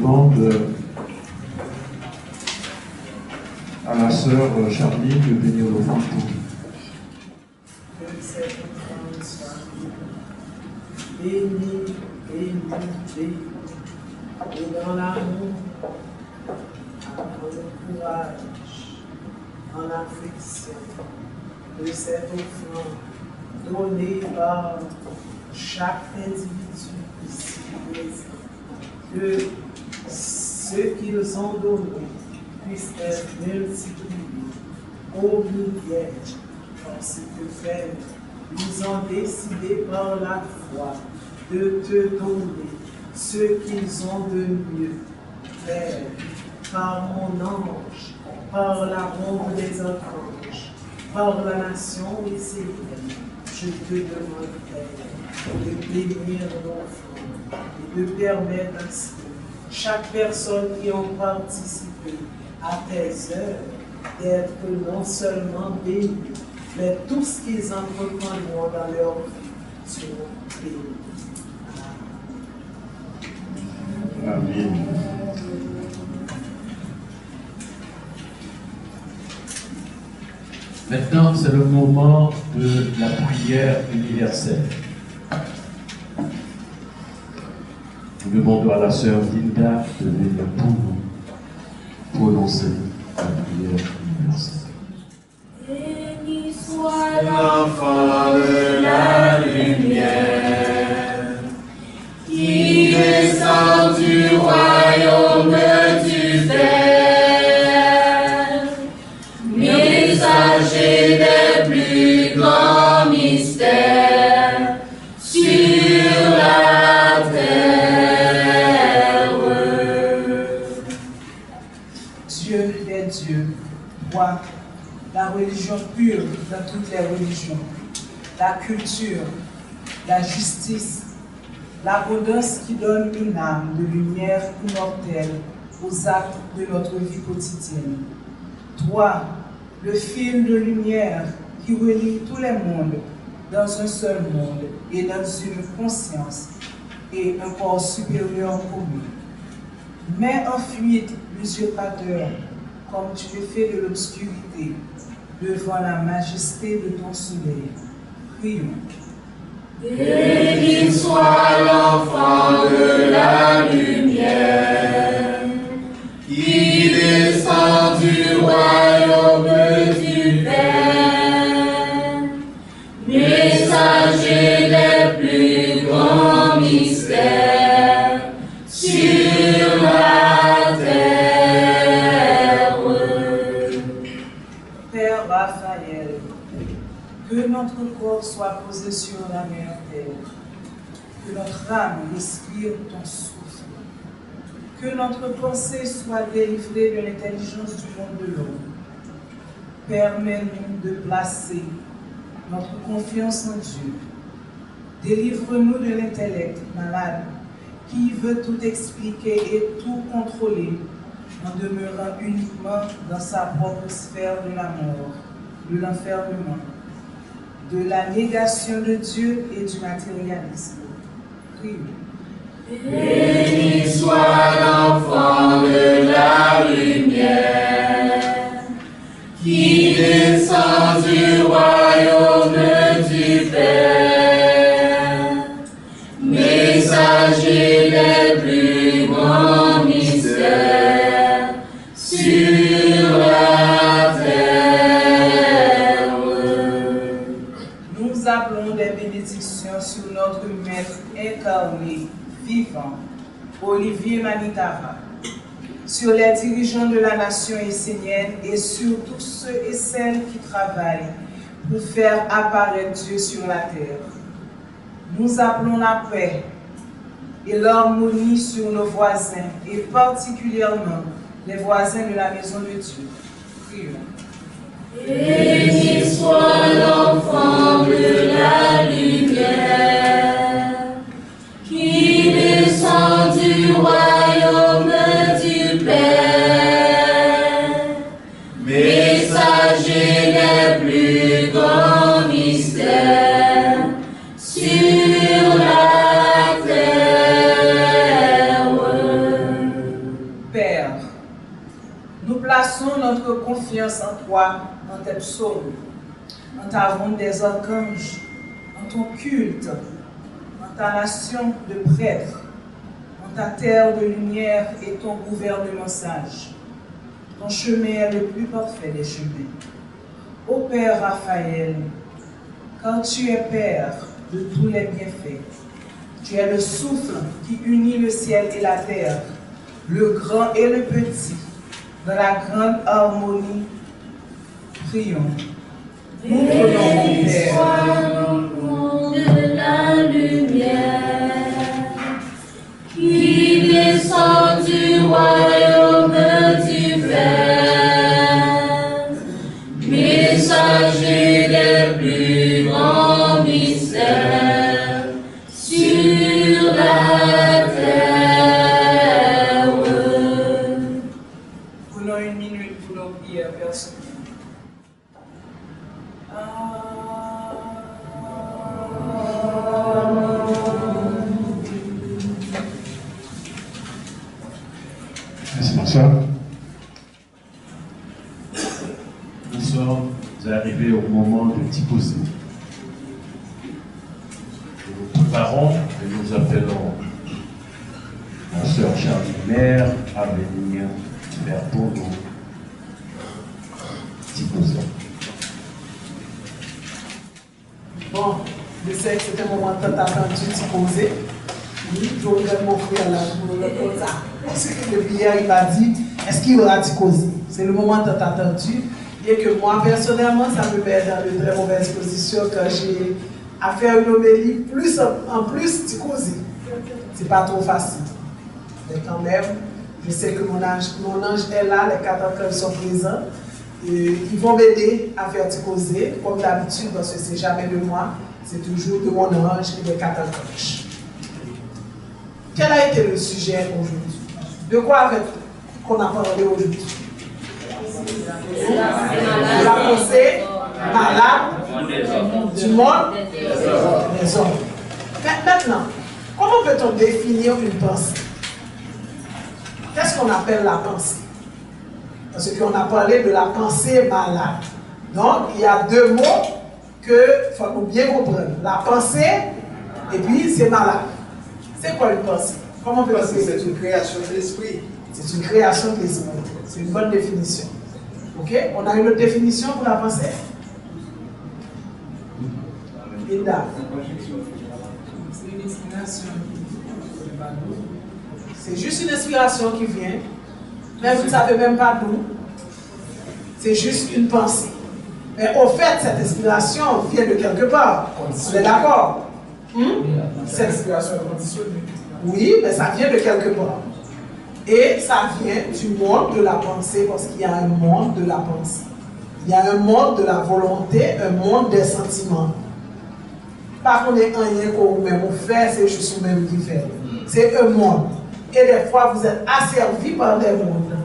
demande à la sœur Charline de venir l'offrande pour nous. Que cette offrande soit bénie, bénie. Et dans l'amour, en le courage, en l'affection de cette offrande donnée par chaque individu ici présent, que ce qu'ils ont donné puisse être multiplié au milliers, parce que Père, ils ont décidé par la foi de te donner ce qu'ils ont de mieux. Père, par mon ange, par la ronde des archanges, par la nation israélienne, je te demande, Père, de bénir l'enfant et de permettre à ce que chaque personne qui a participé à tes œuvres d'être non seulement bénis, mais tout ce qu'ils entreprendront dans leur vie seront bénis. Amen. Maintenant, c'est le moment de la prière universelle. Nous demandons à la sœur Linda de venir pour nous prononcer la prière universelle. Béni soit l'enfant de la lumière, qui descend du royaume du Père, messager des plus grands mystères sur la terre. Dieu des dieux, roi, la religion pure dans toutes les religions, la culture, la justice, l'abondance qui donne une âme de lumière immortelle aux actes de notre vie quotidienne. Toi, le fil de lumière qui relie tous les mondes dans un seul monde et dans une conscience et un corps supérieur commun. Mets en fuite l'usurpateur, comme tu le fais de l'obscurité, devant la majesté de ton soleil. Prions. Béni soit l'enfant de la lumière, qui descend du royaume du Père, messager des plus grands mystères sur la terre. Père Raphaël, que notre corps soit posé sur la mer terre, que notre âme respire ton souffle, que notre pensée soit délivrée de l'intelligence du monde de l'homme. Permets-nous de placer notre confiance en Dieu. Délivre-nous de l'intellect malade qui veut tout expliquer et tout contrôler en demeurant uniquement dans sa propre sphère de la mort, de l'enfermement, de la négation de Dieu et du matérialisme. Prions. Béni soit l'enfant de la lumière, qui descend du royaume du Père, messager des plus grands mystères sur la terre. Nous appelons des bénédictions sur notre Maître incarné, vivant, Olivier Manitara, sur les dirigeants de la nation essénienne et sur tous ceux et celles qui travaillent pour faire apparaître Dieu sur la terre. Nous appelons la paix et l'harmonie sur nos voisins et particulièrement les voisins de la maison de Dieu. Prions. Béni soit l'enfant de la lumière, qui descend du royaume du Père, messager des plus grands mystères sur la terre. plaçons notre confiance en toi, en tes psaumes, en ta ronde des archanges, en ton culte, en ta nation de prêtres, en ta terre de lumière et ton gouvernement sage. Ton chemin est le plus parfait des chemins. Ô Père Raphaël, car tu es Père de tous les bienfaits, tu es le souffle qui unit le ciel et la terre, le grand et le petit, dans la grande harmonie. Prions. Nous prenons, Père, de la lumière qui descend du royaume du Père, messager des plus grands mystères sur la terre. Prenons une minute pour nos prières personnelles. Merci, bonsoir. Nous sommes arrivés au moment de Tiposé. Nous nous préparons et nous appelons ma soeur Charlie Mère à venir faire pour nous Tiposé. Bon, je sais que c'était un moment tant attendu de poser. Oui, je voudrais m'offrir là pour le répondre ça. Parce que depuis hier, il m'a dit, est-ce qu'il y aura Ticosi? C'est le moment tant attendu. Et que moi, personnellement, ça me met dans de très mauvaises positions quand j'ai à faire une homélie, en plus Ticosi. C'est pas trop facile. Mais quand même, je sais que mon ange est là, les 4 ans sont présents. Et ils vont m'aider à faire Ticosi, comme d'habitude, parce que c'est jamais de moi, c'est toujours de mon ange et des 4 anges. Quel a été le sujet aujourd'hui? De quoi qu'on a parlé aujourd'hui? De la pensée malade du monde des hommes. Maintenant, comment peut-on définir une pensée? Qu'est-ce qu'on appelle la pensée? Parce qu'on a parlé de la pensée malade. Donc, il y a 2 mots qu'il faut bien comprendre. La pensée, et puis c'est malade. C'est quoi une pensée? Comment on peut penser? C'est une création de l'esprit. C'est une création de l'esprit. C'est une bonne définition. Ok? On a une autre définition pour la pensée? Linda. C'est une inspiration. C'est juste une inspiration qui vient. Mais vous ne savez même pas d'où. C'est juste une pensée. Mais au fait, cette inspiration vient de quelque part. Vous êtes d'accord? Cette inspiration est conditionnée. Oui, mais ça vient de quelque part. Et ça vient du monde de la pensée, parce qu'il y a un monde de la pensée. Il y a un monde de la volonté, un monde des sentiments. Pas qu'on ait rien qu'on même fait, c'est juste vous-même qui fait. C'est un monde. Et des fois, vous êtes asservis par des mondes.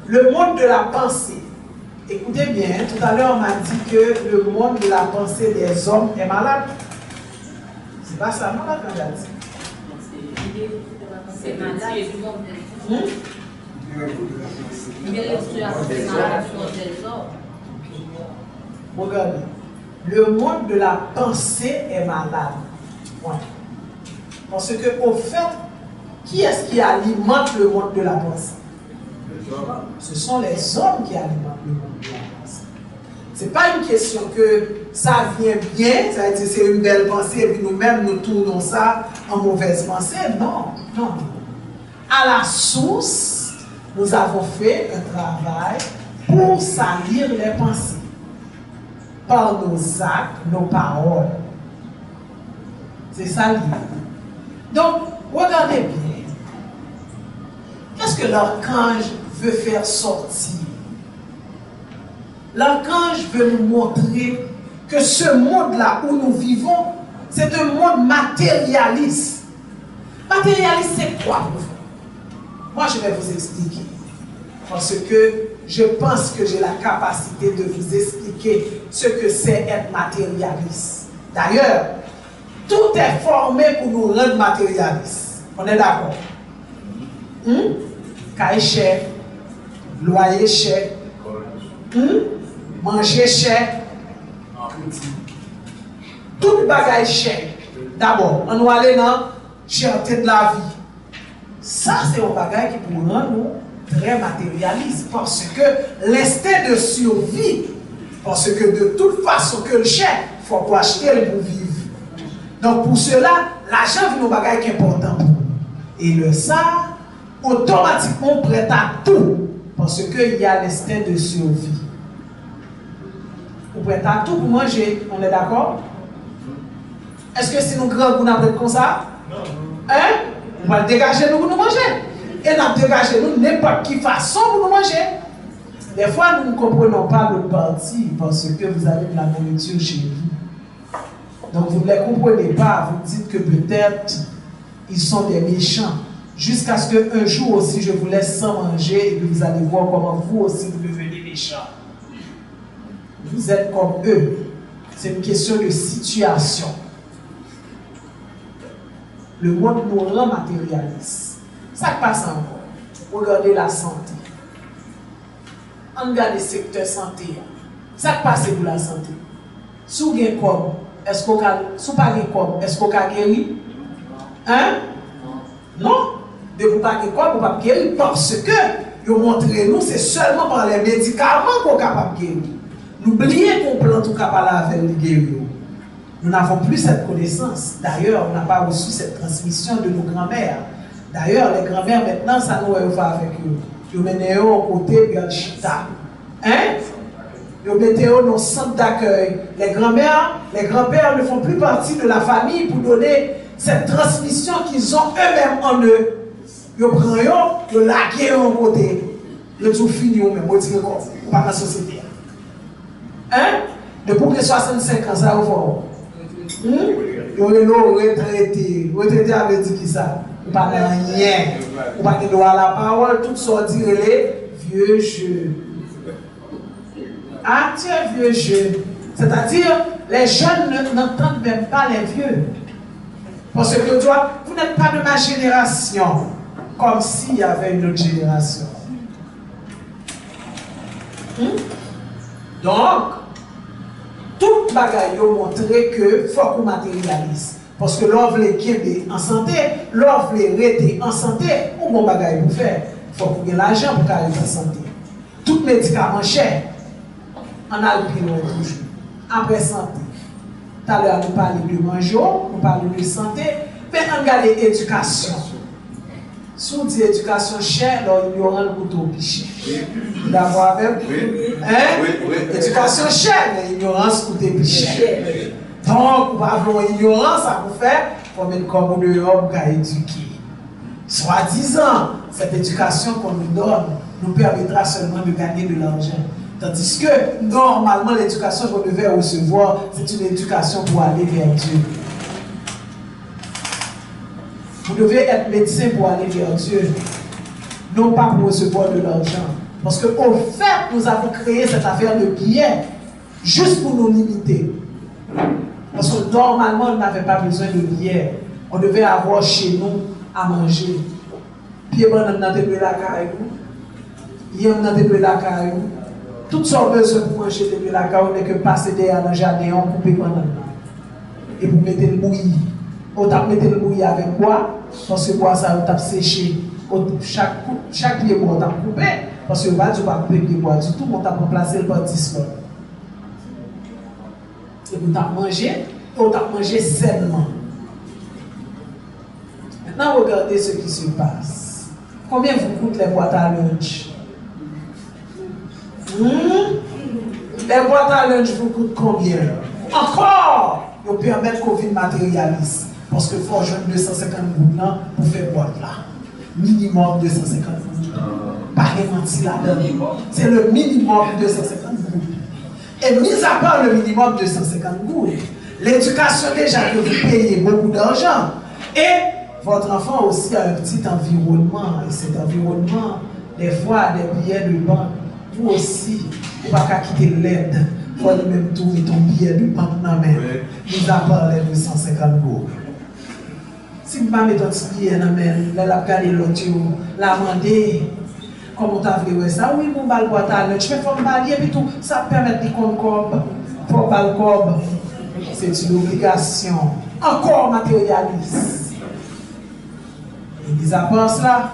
Le monde de la pensée. Écoutez bien, tout à l'heure, on m'a dit que le monde de la pensée des hommes est malade. C'est pas ça, malade, quand j'ai dit. C'est malade. Regardez. Le monde de la pensée est malade. Ouais. Parce que, au fait, qui est-ce qui alimente le monde de la pensée? Ce sont les hommes qui alimentent le monde de la pensée. Ce n'est pas une question que ça vient bien, ça veut dire c'est une belle pensée, et puis nous-mêmes nous tournons ça en mauvaise pensée. Non, non. À la source, nous avons fait un travail pour salir les pensées. Par nos actes, nos paroles. C'est ça l'idée. Donc, regardez bien. Qu'est-ce que l'archange veut faire sortir? L'archange veut nous montrer que ce monde-là où nous vivons, c'est un monde matérialiste. Matérialiste, c'est quoi pour vous? Moi, je vais vous expliquer. Parce que je pense que j'ai la capacité de vous expliquer ce que c'est être matérialiste. D'ailleurs, tout est formé pour nous rendre matérialistes. On est d'accord? Caïché, loyer cher, manger cher, tout bagage cher. D'abord, on va aller dans cherté de la vie. Ça, c'est un bagage qui pour nous très matérialiste parce que l'instinct de survie, parce que de toute façon que le cher, il faut pour acheter pour vivre. Donc pour cela, l'argent vient un bagage qui est important. Et le ça, automatiquement prêt à tout parce qu'il y a l'instinct de survie. Vous prêt à tout pour manger, on est d'accord? Est-ce que si nous grands, vous n'avez comme ça? Hein? On va dégager nous pour nous manger. Et nous dégager nous n'importe quelle façon pour nous manger. Des fois, nous ne comprenons pas l'autre partie parce que vous avez de la nourriture chez vous. Donc vous ne les comprenez pas. Vous dites que peut-être ils sont des méchants. Jusqu'à ce qu'un jour aussi je vous laisse sans manger et que vous allez voir comment vous aussi vous devenez méchants. Vous êtes comme eux. C'est une question de situation. Le monde nous rend matérialiste. Ça passe encore. Regardez la santé. On regarde le secteur santé. Ça passe pour la santé. Si vous avez comme, est-ce qu'on a, si vous n'avez pas comme, est-ce qu'on a guéri? Hein? Non. De vous pas guérir comme, vous pas guérir parce que vous montrez nous, c'est seulement par les médicaments qu'on est capable de guérir. N'oubliez qu'on plante tout capable avec le guérir. Nous n'avons plus cette connaissance. D'ailleurs, on n'a pas reçu cette transmission de nos grands-mères. D'ailleurs, les grands-mères, maintenant, ça nous va avec eux. Ils mettent au côté, puis ils chita. Hein? Ils mettent dans le centre d'accueil. Les grands-mères, les grands-pères ne font plus partie de la famille pour donner cette transmission qu'ils ont eux-mêmes en eux. Ils prennent, ils laquent au côté. Ils tout fini, ils même, ils tirent comme, pas la société. Hein? Depuis que 65 ans, ça va faire. Vous retraité. Retraité avait dit qui ça? Vous pas rien. Vous pas de droit à la parole, tout sorti les vieux jeux. Ah, tiens, vieux jeux. C'est-à-dire, les jeunes n'entendent même pas les vieux. Parce que toi, vous n'êtes pas de ma génération. Comme s'il y avait une autre génération. Donc, tout bagaille montré que faut qu'on matérialise. Parce que l'on veut les en santé, l'on veut rester en santé, ou bon bagaille pour faire. Il faut qu'on ait l'argent pour aller en santé. Tout médicament cher, on a le prix toujours. Après santé. Tout à l'heure, nous parlons de manger, nous parlons de santé, mais on regarde l'éducation. Si on dit éducation chère, alors il y aura le couteau plus cher. D'abord même, hein? Éducation chère, mais l'ignorance coûte plus cher. Donc, pour avoir l'ignorance, ça vous fait comme une commune dehors pour éduquer. Soi-disant, cette éducation qu'on nous donne nous permettra seulement de gagner de l'argent. Tandis que, normalement, l'éducation qu'on devait recevoir, c'est une éducation pour aller vers Dieu. Vous devez être médecin pour aller vers Dieu, non pas pour recevoir de l'argent. Parce qu'au fait, nous avons créé cette affaire de billets juste pour nous limiter. Parce que normalement, on n'avait pas besoin de billets. On devait avoir chez nous à manger. Puis on a de la caillou. On a de la caillou. Toutes sortes de besoins pour manger de la caillou, on n'est que passer derrière le jardin, on coupe pendant. Et pour mettre le bouilli. On t'a mis le bouilli avec quoi? Parce que quoi ça, on t'a séché. Chaque pied bois, on t'a coupé. Parce que tu vas couper pied bois du tout, on t'a remplacé le bâtissement. Et on t'a mangé sainement. Maintenant, regardez ce qui se passe. Combien vous coûtent les boîtes à lunch? Les boîtes à lunch vous coûtent combien? Encore! Ils permettent qu'on vienne matérialiste. Parce que faut jeune 250 gouttes là pour faire boîte là. Minimum 250 gouttes. Pas menti là-dedans. C'est le minimum 250 gouttes. Et mis à part le minimum 250 gouttes, l'éducation déjà que vous payez beaucoup d'argent. Et votre enfant aussi a un petit environnement. Et cet environnement, des fois, des billets de banque, vous aussi, vous ne pouvez pas quitter l'aide. Il faut même trouver ton billet de banque dans la main. Mis à part les 250 gouttes. Si vous ne mettez pas de billet dans la main, vous allez regarder l'autre, l'amender. Comment t'as vu ça? Oui, mon bal boîte à l'heure. Tu fais forme balier et tout. Ça permet de compte pour bal cob. C'est une obligation. Encore matérialiste. Ils avancent là.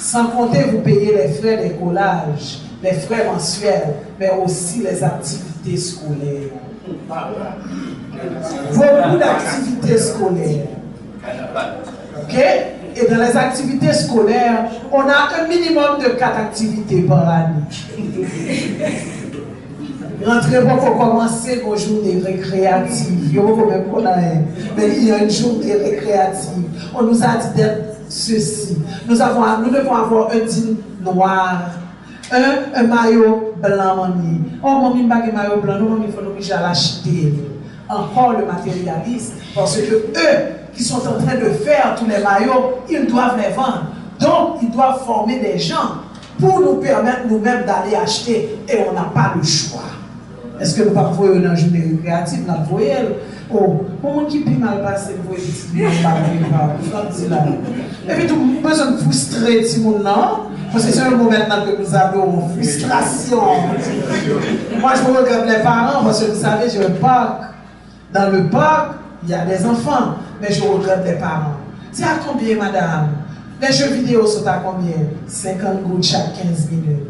Sans compter, vous payez les frais des collages, les frais mensuels, mais aussi les activités scolaires. Beaucoup d'activités scolaires. OK? Et dans les activités scolaires, on a un minimum de 4 activités par année. Rentrez pour commencer vos journées récréatives. Mais il y a une journée récréative. On nous a dit d'être ceci. Nous devons avoir un jean noir, un maillot blanc, mamie. Oh, mamie, il n'y a pas de maillot blanc, non, il faut nous obliger à l'acheter. Encore le matérialiste, parce que eux qui sont en train de faire tous les maillots, ils doivent les vendre. Donc, ils doivent former des gens pour nous permettre nous-mêmes d'aller acheter et on n'a pas le choix. Est-ce que nous ne pouvons pas voir une journée récréative, nous voyons? Oh, pour moi qui peut mal passer, vous voyez, et puis, tout le monde besoin de frustrer tout le monde, non? Parce que c'est un moment maintenant que nous avons frustration. Moi, je me regarde les parents, parce que vous savez, j'ai un parc. Dans le parc, il y a des enfants, mais je regarde les parents. C'est à combien, madame? Les jeux vidéo sont à combien? 50 gouttes chaque 15 minutes.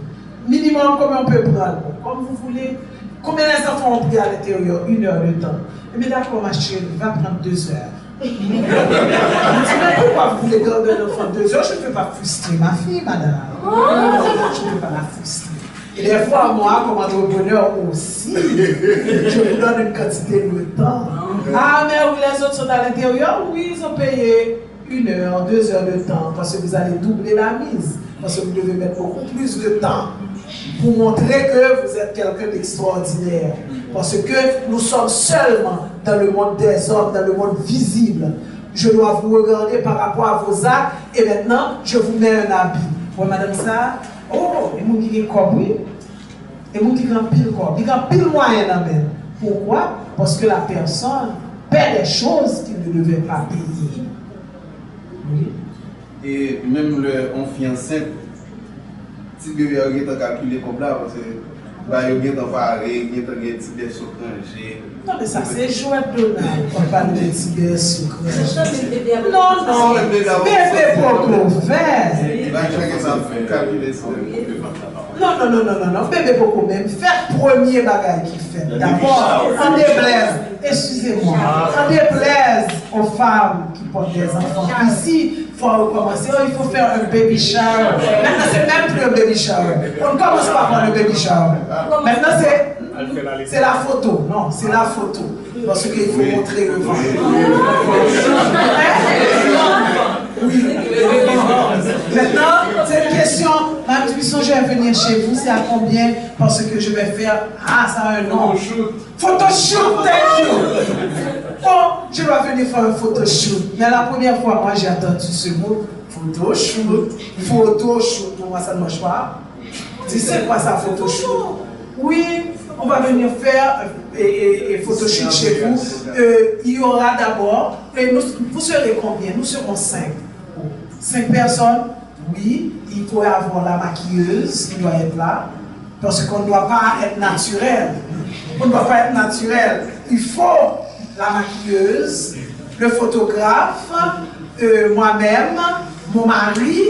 Minimum, combien on peut prendre? Comme vous voulez. Combien les enfants ont pris à l'intérieur? 1 heure de temps. Mais d'accord, ma chérie, va prendre 2 heures. Mais pourquoi vous voulez garder un enfant 2 heures? Je ne peux pas frustrer ma fille, madame. Je ne peux pas la frustrer. Et des fois, moi, comme entrepreneur aussi, je vous donne une quantité de temps. Ah, mais oui, les autres sont à l'intérieur? Oui, ils ont payé 1 heure, 2 heures de temps, parce que vous allez doubler la mise. Parce que vous devez mettre beaucoup plus de temps pour montrer que vous êtes quelqu'un d'extraordinaire. Parce que nous sommes seulement dans le monde des hommes, dans le monde visible. Je dois vous regarder par rapport à vos actes et maintenant, je vous mets un habit. Oui, madame ça, oh, et vous qui compris, et vous qui ont pile corps, il y a pile moyen dans même. Pourquoi? Parce que la personne paie des choses qu'il ne devait pas payer. Oui. Et même le fiancé, si vous avez calculé comme là, parce que il y a des farés, il y a des tibets sucrés. Non, mais ça c'est chouette, Donald. On parle de tibets sucrés. Non, non, bébé pour qu'on fait. Non, bébé pour même faire premier bagage qu'il fait. D'abord, en déplaise, excusez-moi, en déplaise aux femmes qui portent des enfants. Ici, il faut recommencer, il faut faire un baby shower. Maintenant, c'est même plus un baby shower. On ne commence pas par le baby shower. Maintenant, c'est la photo. Non, c'est la photo. Parce qu'il faut montrer le ventre. Oui. Maintenant, cette question, Mme Dubuisson, je vais venir chez vous, c'est à combien? Parce que je vais faire. Ah, ça a un nom. Photoshoot, thank you. Bon, je dois venir faire un photoshoot. Mais la première fois, moi, j'ai entendu ce mot. Photoshoot. Photoshoot. Pour moi, ça ne marche pas. Tu sais quoi ça, photoshoot? Oui, on va venir faire et photoshoot chez vous. Il y aura d'abord. Vous serez combien? Nous serons 5. 5 personnes? Oui. Il faut avoir la maquilleuse qui doit être là. Parce qu'on ne doit pas être naturel. On ne doit pas être naturel. Il faut la maquilleuse, le photographe, moi-même, mon mari,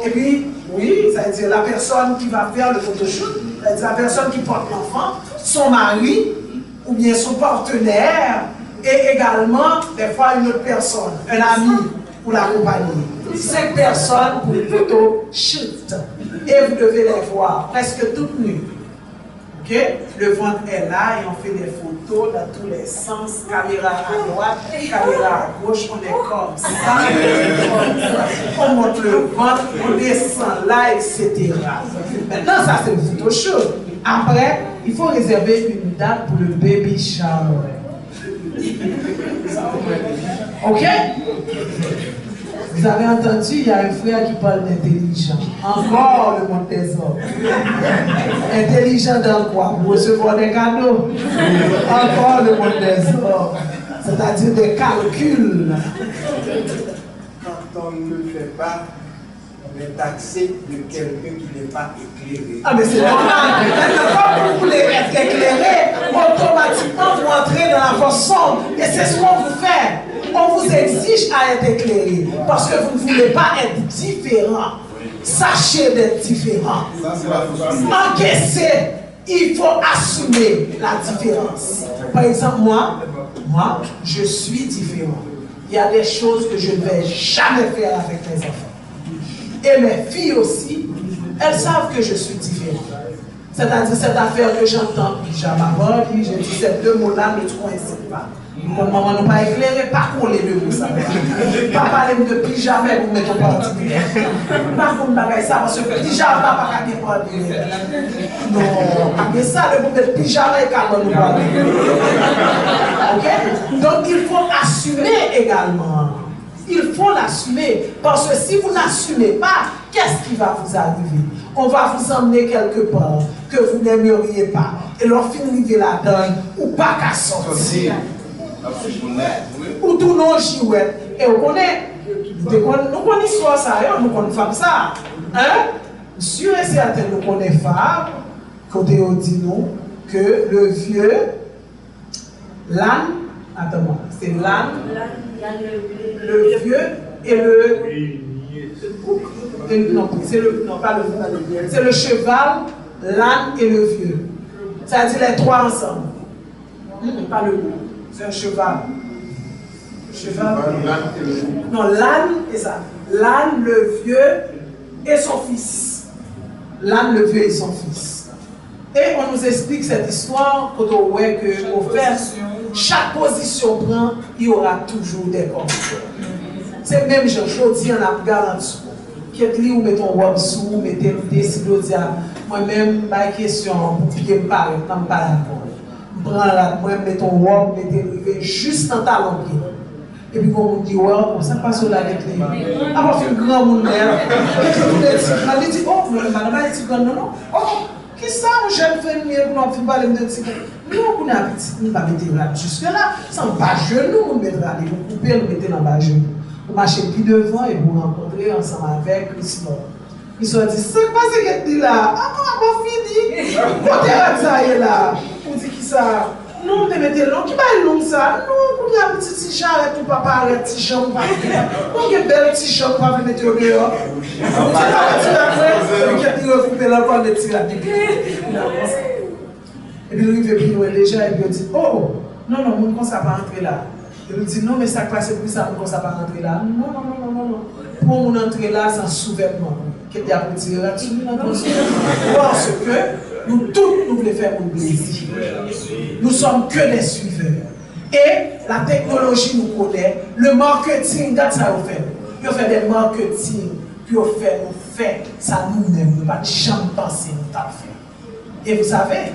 et puis, oui, ça veut dire la personne qui va faire le photoshoot, ça veut dire la personne qui porte l'enfant, son mari, ou bien son partenaire, et également, des fois, une autre personne, un ami pour l'accompagner. 5 personnes pour le photoshoot. Et vous devez les voir presque toutes nues. Okay? Le ventre est là et on fait des photos dans tous les sens. Caméra à droite, caméra à gauche, on est comme ça. On monte le ventre, on descend là, etc. Maintenant, ça c'est le photoshoot. Après, il faut réserver une date pour le baby shower. Ok? Vous avez entendu, il y a un frère qui parle d'intelligent. Encore le monde des hommes. Intelligent dans quoi? Pour recevoir des cadeaux. Encore le monde des hommes. C'est-à-dire des calculs. Quand on ne le fait pas, mais taxer de quelqu'un qui n'est pas éclairé. Ah mais c'est normal. Quand vous voulez être éclairé, automatiquement vous entrez dans la force sombre. Et c'est ce qu'on vous fait. On vous exige à être éclairé. Parce que vous ne voulez pas être différent. Sachez d'être différent. Encaissez. Il faut assumer la différence. Par exemple, moi, je suis différent. Il y a des choses que je ne vais jamais faire avec mes enfants. Et mes filles aussi, elles savent que je suis différent. C'est-à-dire cette affaire que j'entends, pyjama body, je dis ces deux mots-là ne coïncident pas. Comme maman n'a pas éclairé, pas qu'on les deux mots ça. Pas parler de pyjama pour mettre en particulier. Pas qu'on bagaille ça parce que pyjama pas qu'à dire particulier. Non, mais ça, le pour mettre pyjama et calme nous parler. Ok? Donc il faut assumer également. Il faut l'assumer. Parce que si vous n'assumez pas, qu'est-ce qui va vous arriver? On va vous emmener quelque part que vous n'aimeriez pas. Et leur finir là-dedans, ou pas qu'à sortir. Ou tout nos jouets. Et on connaît, nous connaissons ça, nous connaissons ça. Hein? Sûr et certain, nous connaissons femmes, côté on dit nous, que le vieux, l'âne, attends-moi, c'est l'âne, le vieux et le. Non, pas le. C'est le cheval, l'âne et le vieux. C'est-à-dire les trois ensemble. Pas le loup. C'est un cheval. Non, l'âne et ça. L'âne, le vieux et son fils. L'âne, le vieux et son fils. Et on nous explique cette histoire quand on voit que au fait, chaque position prend, il y aura toujours des conflits. C'est même je dis en a garanti. Quelqu'un ou met ton robe sous, mettez le décide de dire moi-même, ma question, pour pied me parle, je ne pas d'accord. Prends la moi mets ton robe, mettez juste dans ta langue. Et puis, quand on dit, ouais, ça passe au avec les. Avant, fait un grand monde, il dit, oh, madame, elle dit, non, non. Oh, qui ça, mon jeune frère, pour nous parler de petit. Nous, on a petit, nous ne pas mettre là jusque-là, sans bas genou, on mettre là, vous coupez, vous mettez dans bas genou. Vous marchez plus devant et vous rencontrez ensemble avec Christophe. Ils se disent, c'est pas ce qu'elle dit là. Ah, on fini. Quand elle est là, on dit qui ça? Nous, on te mettez long, qui va être long ça? Nous, on a un petit t-shirt, tout papa, un petit chambre, on a un bel petit chambre, on va mettre au dehors. On va mettre la presse, et puis on va couper la pointe de petit la pique. Et puis, il veut venir déjà, et puis il dit, oh, non, non, on ne commence pas à entrer là. Il dit, non, mais ça passe pour ça, on ne commence pas à entrer là. Non, non, non, non, non. Pour on entrer là, c'est un sous-vêtement. Qu'est-ce qu'il y a pour tirer là-dessus? Parce que nous tous, nous voulons faire un plaisir. Nous sommes que des suiveurs. Et la technologie nous connaît. Le marketing, regarde ça, vous fait. Vous fait des marketing, puis vous fait ça nous-mêmes. Nous ne pas jamais penser nous t'en faire. Et vous savez,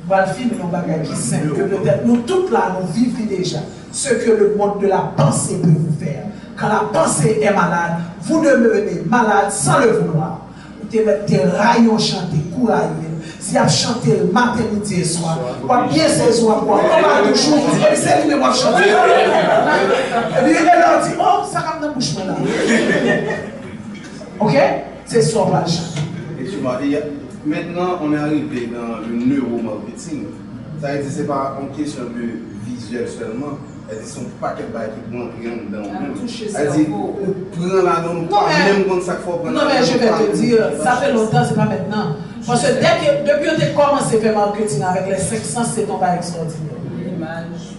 on va le film, nous bagages qui simple, que peut-être nous tous là, nous vivons déjà ce que le monde de la pensée peut vous faire. Quand la pensée est malade, vous devenez malade sans le vouloir. Vous mettez des rayons chanter, courageux. Si vous chantez le matin, midi et soir, vous avez bien saison à boire. On va toujours, et c'est lui qui va chanter. Et puis elle leur dit, oh, ça comme dans le bouche là. Ok? C'est ça, on va le chanter. Maintenant, on est arrivé dans le neuromarketing. Ça veut dire que ce n'est pas une question de visuel seulement. Elle dit son paquet de bails qui vont rien dans le monde. Elle dit, prends la donne, pas même quand ça faut prendre. Non, mais je vais te dire, ça fait longtemps, c'est pas maintenant. Parce que depuis que tu as commencé à faire marketing avec les 500, c'est ton bail extraordinaire.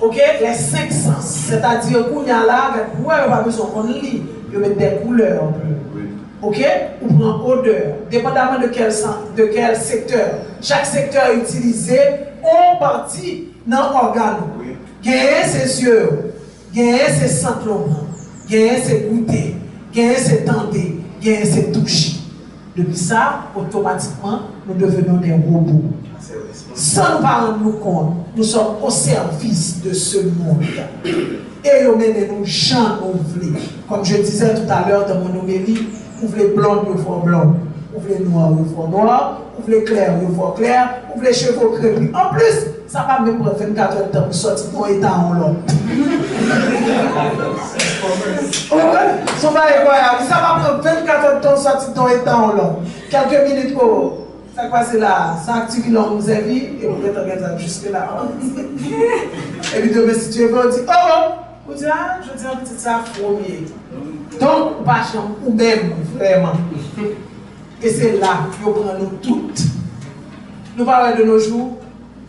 Ok? Les 500, c'est-à-dire qu'on y a là, avec quoi on va besoin qu'on lit, on met des couleurs un peu. Ok? On prend odeur, dépendamment de quel secteur. Chaque secteur est utilisé en partie dans l'organe. Gagner ses yeux, gagner ses sentiments, gagner ses goûter, gagner ses tenter, gagner ses toucher. Depuis ça, automatiquement, nous devenons des robots. Sans nous pas rendre compte, nous sommes au service de ce monde. Et nous menons gens nous voulons. Comme je disais tout à l'heure dans mon homélie, vous voulez blonde, vous voulez blonde. Vous voulez noir, vous voulez noir. Vous voulez clair, vous voulez clair. Vous voulez cheveux crépus. En plus, Ça va même prendre 24 heures de temps pour sortir ton état en l'homme. Ça va prendre 24 heures de temps pour sortir ton état en l'homme. Quelques minutes pour. Ça passe là, ça active l'homme nous vie et on peut regarder jusque là. Et puis demain si tu veux, on dit oh, je dis un petit ça premier. Donc, pas chambre ou même vraiment. Et c'est là qu'on prend nous toutes. Nous parlons de nos jours.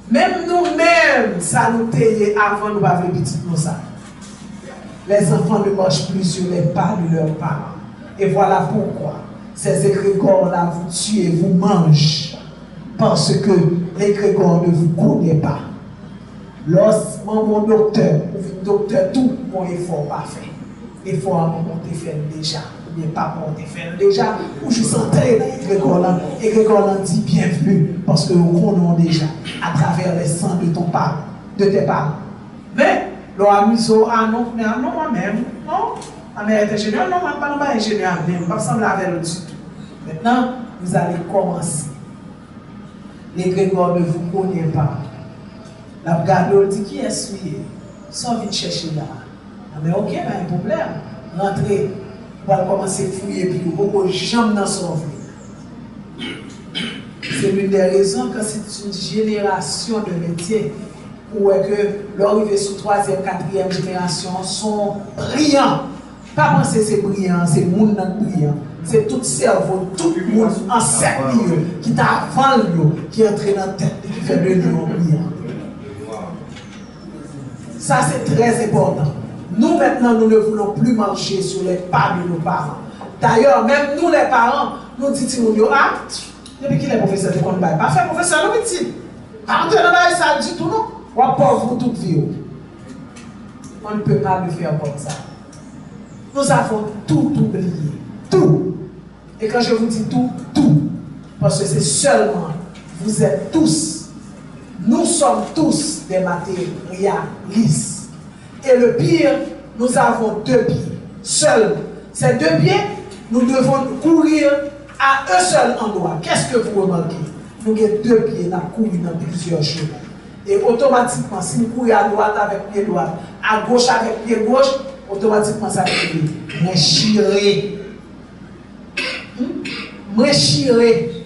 Même nous-mêmes, ça nous taillait avant nous avoir petit nous ça. Les enfants ne marchent plus sur les pas de leurs parents. Et voilà pourquoi ces égrégores-là vous tuent, vous mangent. Parce que l'égrégore ne vous connaît pas. Lorsque mon docteur, ou docteur, tout mon effort pas fait. Effort à mon fait déjà. Ou bien pas mon fait déjà. Ou je sentais l'égrégore dit bienvenue. Parce que nous connaissons déjà à travers les sangs de ton parent, de tes parents. Mais, l'on a mis ah non, moi-même, non. Ma mère est ingénieure, non, je ne suis pas ingénieur même, je ne ressemble à elle du tout. Maintenant, vous allez commencer. L'égrégore ne vous connaît pas. La garde dit qui est souillé, sans vite chercher là. Mais ok, pas un problème. Rentrez, on va commencer à fouiller, puis vous ne jamais dans son vie. C'est l'une des raisons que c'est une génération de métiers où est que l'arrivée sur 3e, 4e génération sont brillants. Pas penser que c'est brillant, c'est le monde brillant. C'est tout cerveau, tout le monde en cercle qui t'a avant qui entre dans la tête et qui fait de nous brillant. Ça c'est très important. Nous maintenant, nous ne voulons plus marcher sur les pas de nos parents. D'ailleurs, même nous les parents, nous disons, depuis qu'il est professeur de l'école, pas faire professeur de médecine. Pas entrer dans ça du tout, non? Ou à pauvre toute vie. On ne peut pas le faire comme ça. Nous avons tout oublié. Tout. Et quand je vous dis tout, tout. Parce que c'est seulement, vous êtes tous, nous sommes tous des matérialistes. Et le pire, nous avons 2 pieds. Seuls. Ces 2 pieds, nous devons courir à un seul endroit. Qu'est-ce que vous remarquez? Nous avons 2 pieds, nous courons dans plusieurs chemins. Et automatiquement, si nous courons à droite avec pied droit, à gauche avec pied gauche, automatiquement ça fait moi chirer. Moi chirer.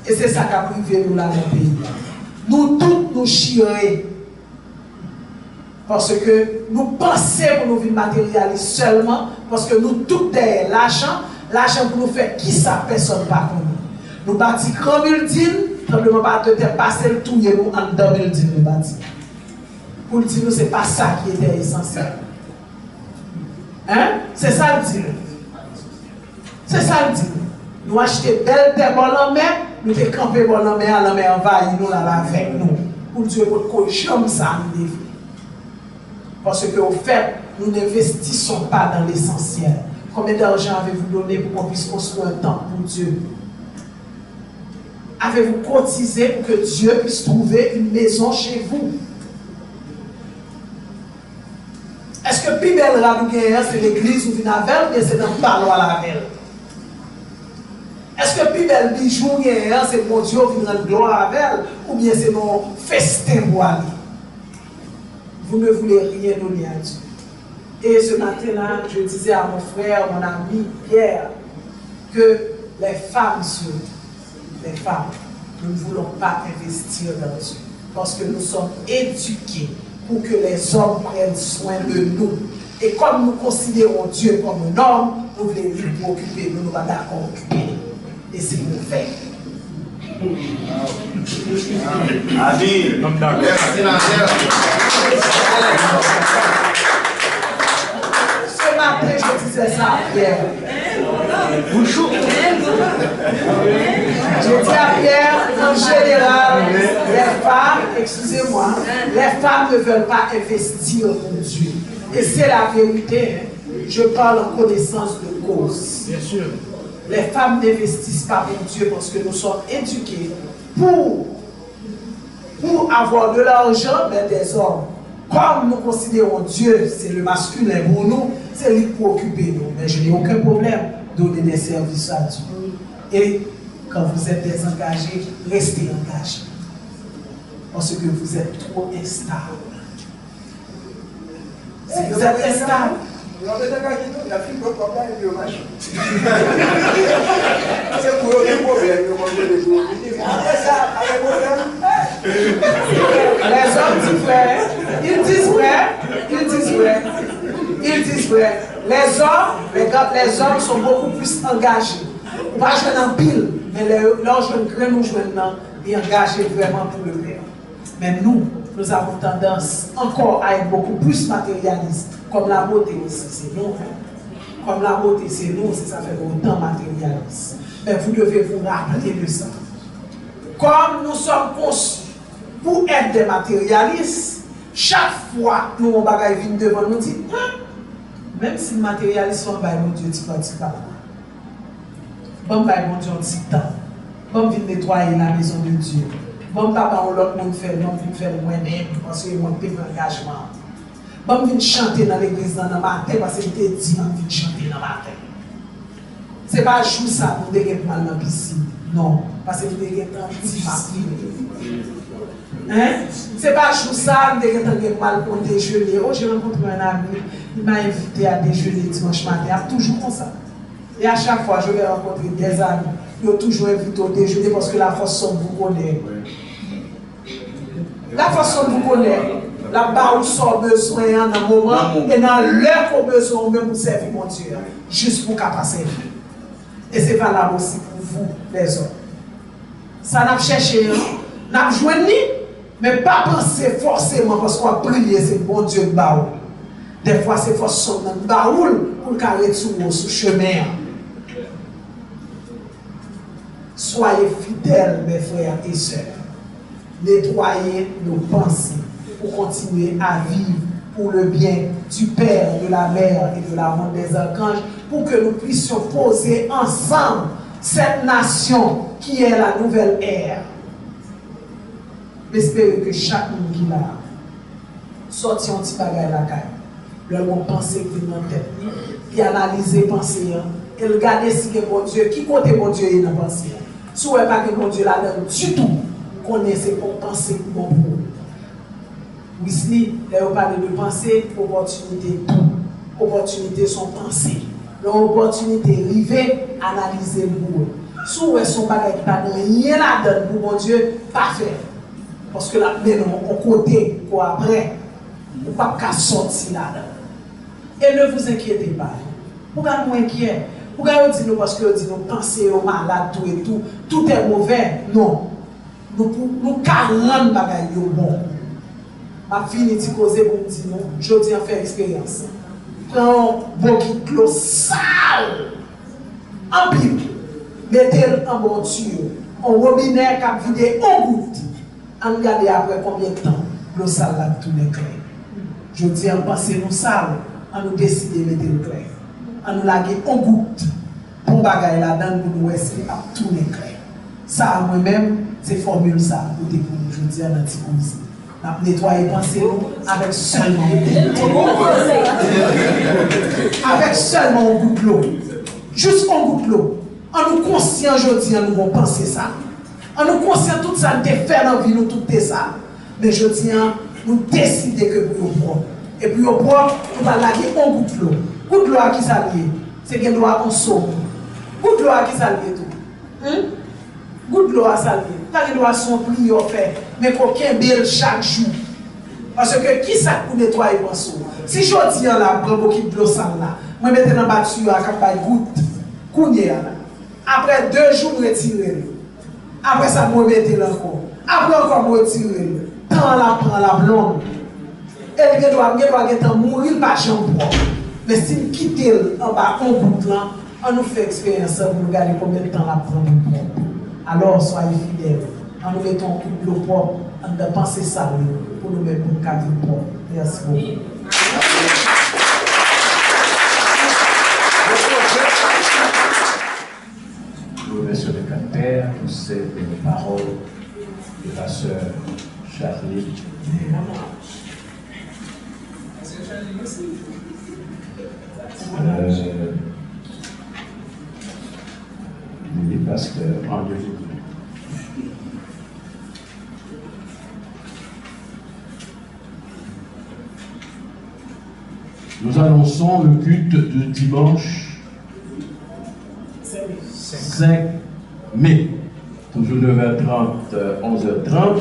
Et c'est ça qui a privé nous là dans le pays. Nous tous nous chirer. Parce que nous pensons pour nous vivre matérialistes seulement, parce que nous tous derrière l'argent pour nous faire qui ça personne pas pour nous. Nous bâtissons grand building, simplement pas de terre passer le tout nous en dedans building nous bâtissons. Pour le dire nous, ce n'est pas ça qui était essentiel. Hein? C'est ça le dire. C'est ça le dire. Nous achetons belle terre bon en mer, nous te camper bon en mer, la mer envahit nous là avec nous. Pour Dieu, pour que jamais ça nous dévie. Parce qu'au fait, nous n'investissons pas dans l'essentiel. Combien d'argent avez-vous donné pour qu'on puisse construire un temple pour Dieu? Avez-vous cotisé pour que Dieu puisse trouver une maison chez vous? Est-ce que plus belle c'est l'église ou vient avec, ou bien c'est dans le ballon à la belle? Est-ce que plus belle bijou c'est mon Dieu qui vient dans le gloire avec, ou bien c'est mon festin bois? Vous ne voulez rien donner à Dieu. Et ce matin-là, je disais à mon frère, mon ami Pierre, que les femmes, nous ne voulons pas investir dans Dieu. Parce que nous sommes éduqués pour que les hommes prennent soin de nous. Et comme nous considérons Dieu comme un homme, nous voulons lui occuper, nous ne sommes pas d'accord occuper. Et c'est le fait. Amen. Ce matin, je disais ça à Pierre. Bonjour. Je dis à Pierre, en général, les femmes, excusez-moi, les femmes ne veulent pas investir pour Dieu. Et c'est la vérité. Je parle en connaissance de cause. Bien sûr. Les femmes n'investissent pas pour Dieu parce que nous sommes éduqués pour avoir de l'argent, mais des hommes. Comme nous considérons Dieu, c'est le masculin pour nous, c'est lui pour occuper nous. Mais je n'ai aucun problème de donner des services à Dieu. Et quand vous êtes désengagés, restez engagés. Parce que vous êtes trop instable. Si vous êtes instable, les hommes disent vrai, ils disent vrai. Les hommes sont beaucoup plus engagés. Pas jouer en pile, mais leur jeune grain nous jouent maintenant et engagés vraiment pour le Père. Mais nous avons tendance encore à être beaucoup plus matérialistes. Comme la beauté aussi, c'est nous. Comme la beauté, c'est nous, ça fait autant matérialiste. Mais vous devez vous rappeler de ça. Comme nous sommes conçus pour être des matérialistes, chaque fois que nous avons des choses devant nous, dit, même si le matérialiste sont par mon Dieu, tu vas bon, mon Dieu, un petit temps. Bon, venir nettoyer la maison de Dieu. Bon, papa, on l'autre monde fait, non, venir faire moi-même, parce que moi, j'ai un engagement. Bon, venir chanter dans l'église dans le matin, parce que je t'ai dit, on vient chanter dans le matin. Ce n'est pas juste ça pour déguer mal dans la piscine. Non, parce que vous déguez un petit matin. Hein? Ce n'est pas juste ça, vous déguez mal pour déjeuner. Oh, j'ai rencontré un ami, il m'a invité à déjeuner dimanche matin, toujours comme ça. Et à chaque fois, je vais rencontrer des amis. Ils ont toujours invité au déjeuner parce que la façon de vous connaître. La façon de vous connaître. Là-bas, où sont besoin en un moment. Et dans l'heure qu'on a besoin, même pour servir mon Dieu. Juste pour passer. Et c'est valable aussi pour vous, les hommes. Ça n'a pas cherché, n'a pas joué ni, mais pas penser forcément parce qu'on a prié, c'est bon Dieu de baoul. Des fois, c'est forcément dans le baoul pour le carrer sous le chemin. Soyez fidèles, mes frères et sœurs. Nettoyez nos pensées pour continuer à vivre pour le bien du Père, de la Mère et de la Ronde des Archanges, pour que nous puissions poser ensemble cette nation qui est la nouvelle ère. J'espère que chaque monde qui l'a sorti un petit bagage la caille, le mot pensée qui est dans la tête, qui analyse les pensées, et regarder si c'est mon Dieu, qui côté mon Dieu est dans la pensée. Si vous n'avez pas que mon Dieu là-dedans du tout, vous connaissez pour penser bon pour vous. Wesley, là, vous parlez de pensée, opportunité, tout. Opportunité sont pensées. L'opportunité arrivée, analyser le bout. Si vous avez son bagage qui n'a rien là-dedans pour mon Dieu, pas faire. Parce que là, maintenant, on côté, quoi après, vous ne pouvez pas sortir là-dedans. Et ne vous inquiétez pas. Pourquoi nous inquiétons? Pourquoi vous dites parce que vous dites nous pensez aux malades, tout et tout, tout est mauvais? Non. Nous carrément bagaille bon. Ma fille dit causer pour me dire non, je dis en faire expérience. Prends un bouquet de l'eau sale, en pile, mettez-le en bon tuyau, en robinet qui a vidé en goutte. On regarde après combien de temps l'eau sale là tout est clair. Je dis en penser nous sale, on nous décide de mettre le clair. On nous laguer en goutte pour bagaille là-dedans pour nous essayer à tout est clair. Ça moi-même, c'est formule ça pour te pour je dis à l'anticousine. Nettoyer pensée avec seulement avec seulement un goût de l'eau. Juste un goût de l'eau. En nous conscient aujourd'hui, nous allons penser ça. En nous conscient tout ça, nous fait dans la vie, nous tout ça. Mais je dis, nous décidons que nous propre. Et puis au propre, nous allons laguer un goût de l'eau. Goût de l'eau à qui ça lié? C'est que nous avons sauvé. Goût de l'eau à qui ça lié tout? Goût de l'eau à ça lié. Quand il doit son prix au fait, mais qu'aucun bel chaque jour. Parce que qui ça pour nettoyer mon sou? Si je dis là, prends beaucoup de l'eau sale là, moi mettez dans la batture à campagne goutte, cougner là. Après 2 jours, retirer. Après ça, moi mettez encore. Après encore, moi retirer. Tant la prend la blonde. Elle doit mourir par chambre. Mais si nous quittons en bas, on goutte là, on nous fait expérience pour nous regarder combien de temps la prend propre. Alors, soyez fidèles. En nous mettons l'eau propre, en de penser ça pour nous mettre pour cadre propre. Merci beaucoup. Nous remercions le Père pour ces paroles de la sœur Charlie. Le pasteur André. Nous annonçons le culte de dimanche 5 mai, toujours 9h30, 11h30.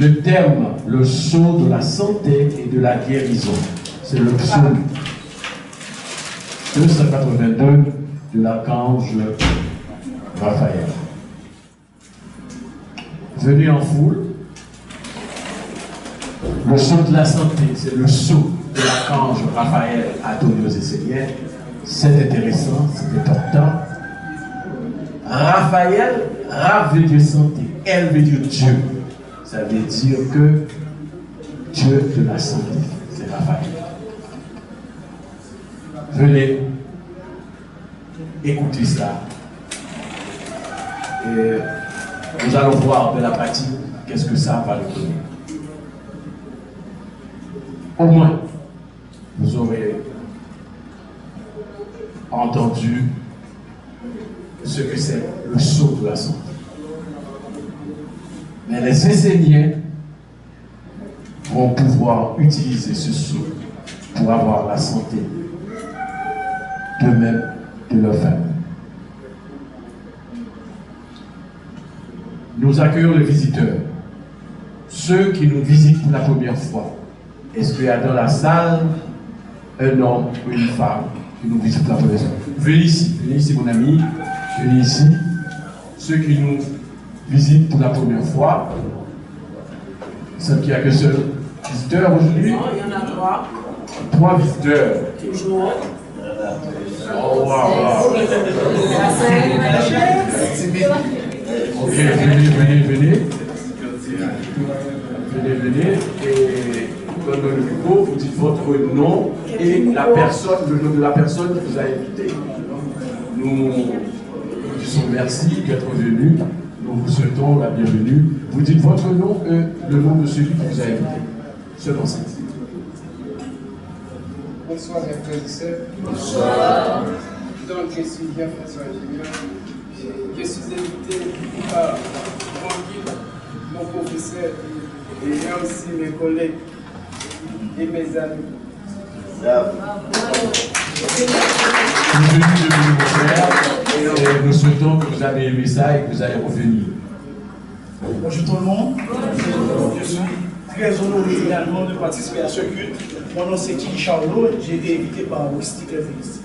Le thème, le sceau de la santé et de la guérison. C'est le psaume 282 de l'archange Raphaël. Venez en foule. Le sceau de la santé, c'est le sceau de l'archange Raphaël à donner aux Esséniens. C'est intéressant, c'est important. Raphaël, Rav veut dire santé, elle veut dire Dieu. Ça veut dire que Dieu de la santé, c'est Raphaël. Venez écouter ça. Et nous allons voir de la pratique qu'est-ce que ça va nous donner. Au moins, vous aurez entendu ce que c'est le sceau de la santé. Mais les Esséniens vont pouvoir utiliser ce sceau pour avoir la santé d'eux-mêmes, de leur famille. Nous accueillons les visiteurs, ceux qui nous visitent pour la première fois. Est-ce qu'il y a dans la salle un homme ou une femme qui nous visitent pour la première fois? Venez ici mon ami, venez ici. Ceux qui nous visitent pour la première fois, c'est qu'il n'y a que seul visiteur aujourd'hui? Non, il y en a 3. 3 visiteurs. Toujours. Oh wow! Ok, venez. Venez. Et dans le micro, vous dites votre nom et la personne, le nom de la personne qui vous a invité. Nous vous disons merci d'être venu. Nous vous souhaitons la bienvenue. Vous dites votre nom et le nom de celui qui vous a invité. Selon ça. Bonsoir, mes frères et sœurs. Bonsoir. Donc, je suis François Julien. Je suis invité par mon guide, mon professeur, et aussi mes collègues et mes amis. Et nous souhaitons que vous avez aimé ça et que vous allez revenir. Bonjour tout le monde. Je suis très honoré également de participer à ce culte. Mon nom c'est Kiki Charlot. J'ai été invité par Wistik Levis.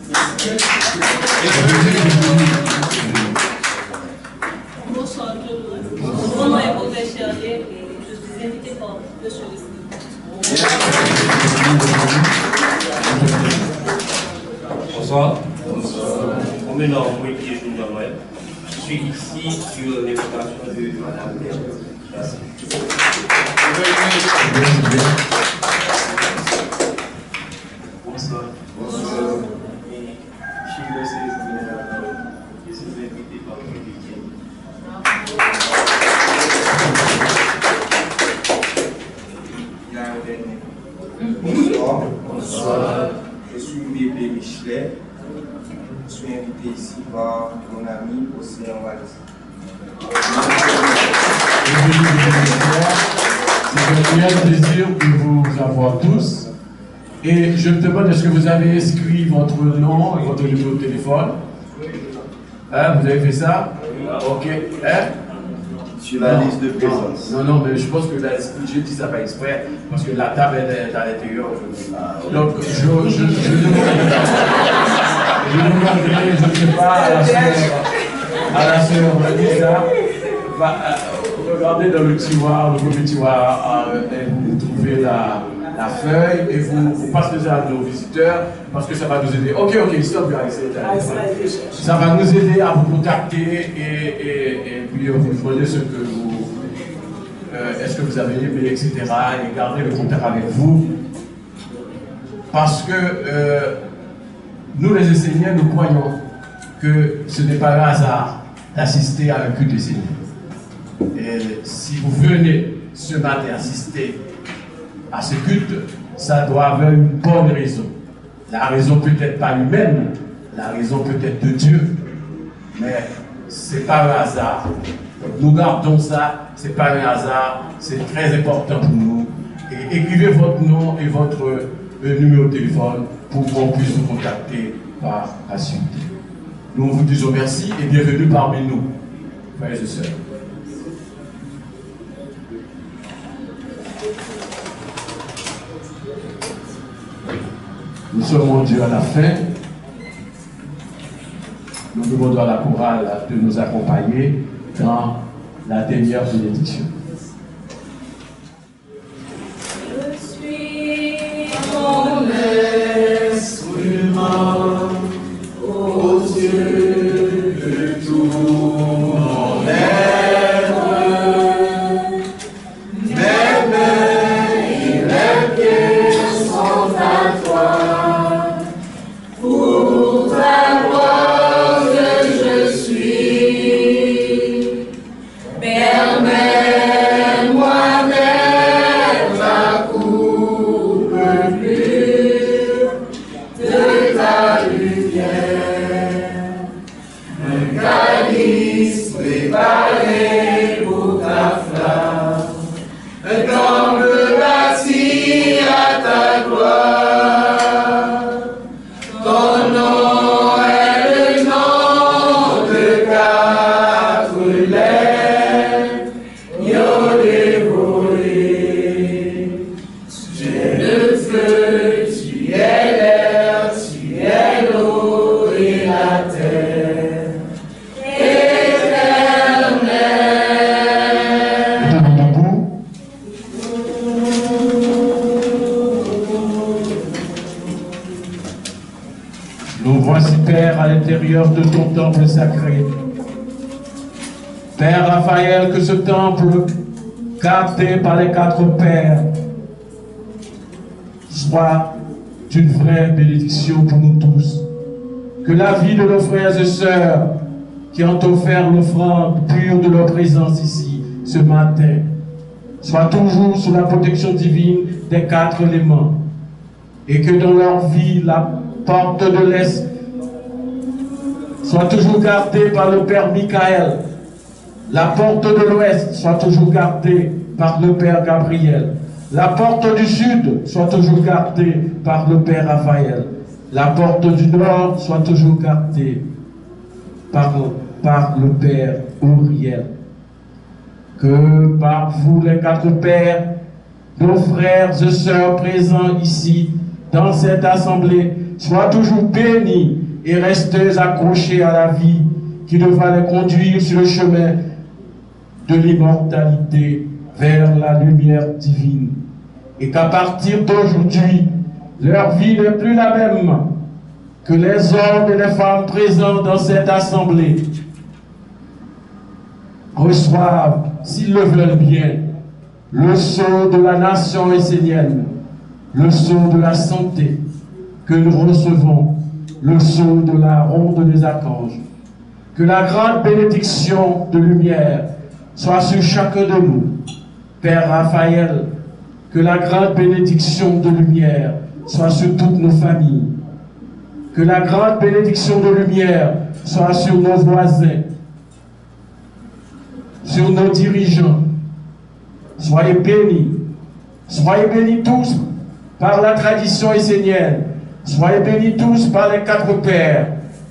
Bonsoir tout le monde. Mon nom est Beauvais Charlier et je suis invité par M. Wistik. Bonsoir. Mon nom est Pierre Noël. Je suis ici sur l'invitation de Madame Pierre. Merci. Bonsoir. Je suis le sélectionnaire. Je suis invité par le week-end. Bonsoir. Bonsoir. Je suis bébé Michelet. Je suis invité ici par mon ami Océan Wallis. C'est un réel plaisir de vous avoir tous. Et je me demande, est-ce que vous avez inscrit votre nom et votre numéro de téléphone? Hein, vous avez fait ça? Ok. Hein? Sur la liste de présence. Non, mais je pense que je dis ça pas exprès, parce que la table est à l'intérieur aujourd'hui. Donc, je demanderai, je ne sais pas, à la sœur Vanessa, regardez dans le tiroir, le premier tiroir, vous trouvez la feuille et vous passez ça à nos visiteurs parce que ça va nous aider. Ok, stop, ça va nous aider à vous contacter et puis vous demander ce que vous, est-ce que vous avez aimé, etc. et garder le contact avec vous. Parce que nous les enseignants, nous croyons que ce n'est pas un hasard d'assister à un culte des Seigneurs. Et si vous venez ce matin assister à ce culte, ça doit avoir une bonne raison. La raison peut-être pas humaine, la raison peut-être de Dieu, mais c'est pas un hasard. Nous gardons ça, c'est pas un hasard, c'est très important pour nous. Et écrivez votre nom et votre numéro de téléphone pour qu'on puisse nous contacter par la suite. Nous vous disons merci et bienvenue parmi nous, frères et sœurs. Nous sommes rendus à la fin. Nous demandons à la chorale de nous accompagner dans la dernière bénédiction. Je suis ton instrument, ô Dieu de tout mon être. Mes mains et mes pieds sont à toi. Pour ta gloire je suis. Permets-moi d'être la coupe pure de ta lumière, un calice préparé pour ta flamme, un temple bâti à ta gloire. Ton nom est le nom de quatre lettres, Yod-Hé-Vav-Hé. Tu es le feu, tu es l'air, tu es l'eau et la terre. Éternel. Nous voici, Père, à l'intérieur de ton temple sacré. Père Raphaël, que ce temple, gardé par les quatre pères, soit d'une vraie bénédiction pour nous tous. Que la vie de nos frères et sœurs qui ont offert l'offrande pure de leur présence ici, ce matin, soit toujours sous la protection divine des quatre éléments. Et que dans leur vie, la porte de l'Est soit toujours gardée par le Père Michael. La porte de l'Ouest soit toujours gardée par le Père Gabriel. La porte du Sud soit toujours gardée par le Père Raphaël. La porte du Nord soit toujours gardée par le Père Uriel. Que par vous les quatre pères, nos frères et sœurs présents ici, dans cette assemblée, soient toujours bénis et restent accrochés à la vie qui devra les conduire sur le chemin de l'immortalité vers la lumière divine. Et qu'à partir d'aujourd'hui, leur vie n'est plus la même, que les hommes et les femmes présents dans cette assemblée reçoivent, s'ils le veulent bien, le sceau de la nation essénienne, le sceau de la santé que nous recevons, le sceau de la ronde des archanges. Que la grande bénédiction de lumière soit sur chacun de nous. Père Raphaël, que la grande bénédiction de lumière soit sur toutes nos familles. Que la grande bénédiction de lumière soit sur nos voisins, sur nos dirigeants. Soyez bénis tous par la tradition essénienne. Soyez bénis tous par les quatre pères.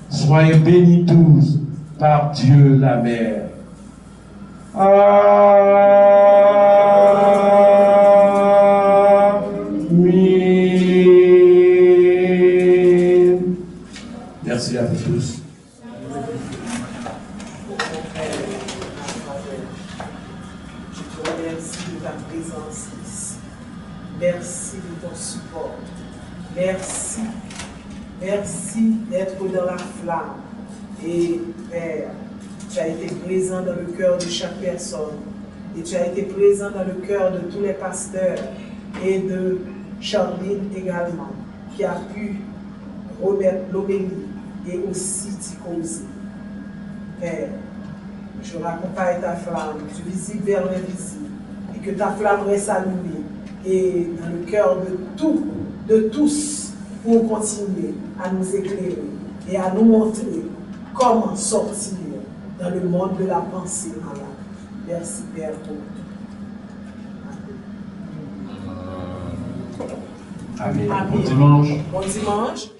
Soyez bénis tous par Dieu la Mère. Amen. Merci à vous tous. Je te remercie de ta présence ici. Merci de ton support. Merci. Merci d'être dans la flamme. Et Père, tu as été présent dans le cœur de chaque personne. Et tu as été présent dans le cœur de tous les pasteurs et de Charline également, qui a pu remettre l'homélie et aussi t'y causer. Père, je raccompagne ta flamme du visible vers l'invisible et que ta flamme reste allumée et dans le cœur de tous pour continuer à nous éclairer et à nous montrer comment sortir dans le monde de la pensée malade. Merci Père pour tout. Amen. Amen. Bon dimanche. Bon dimanche.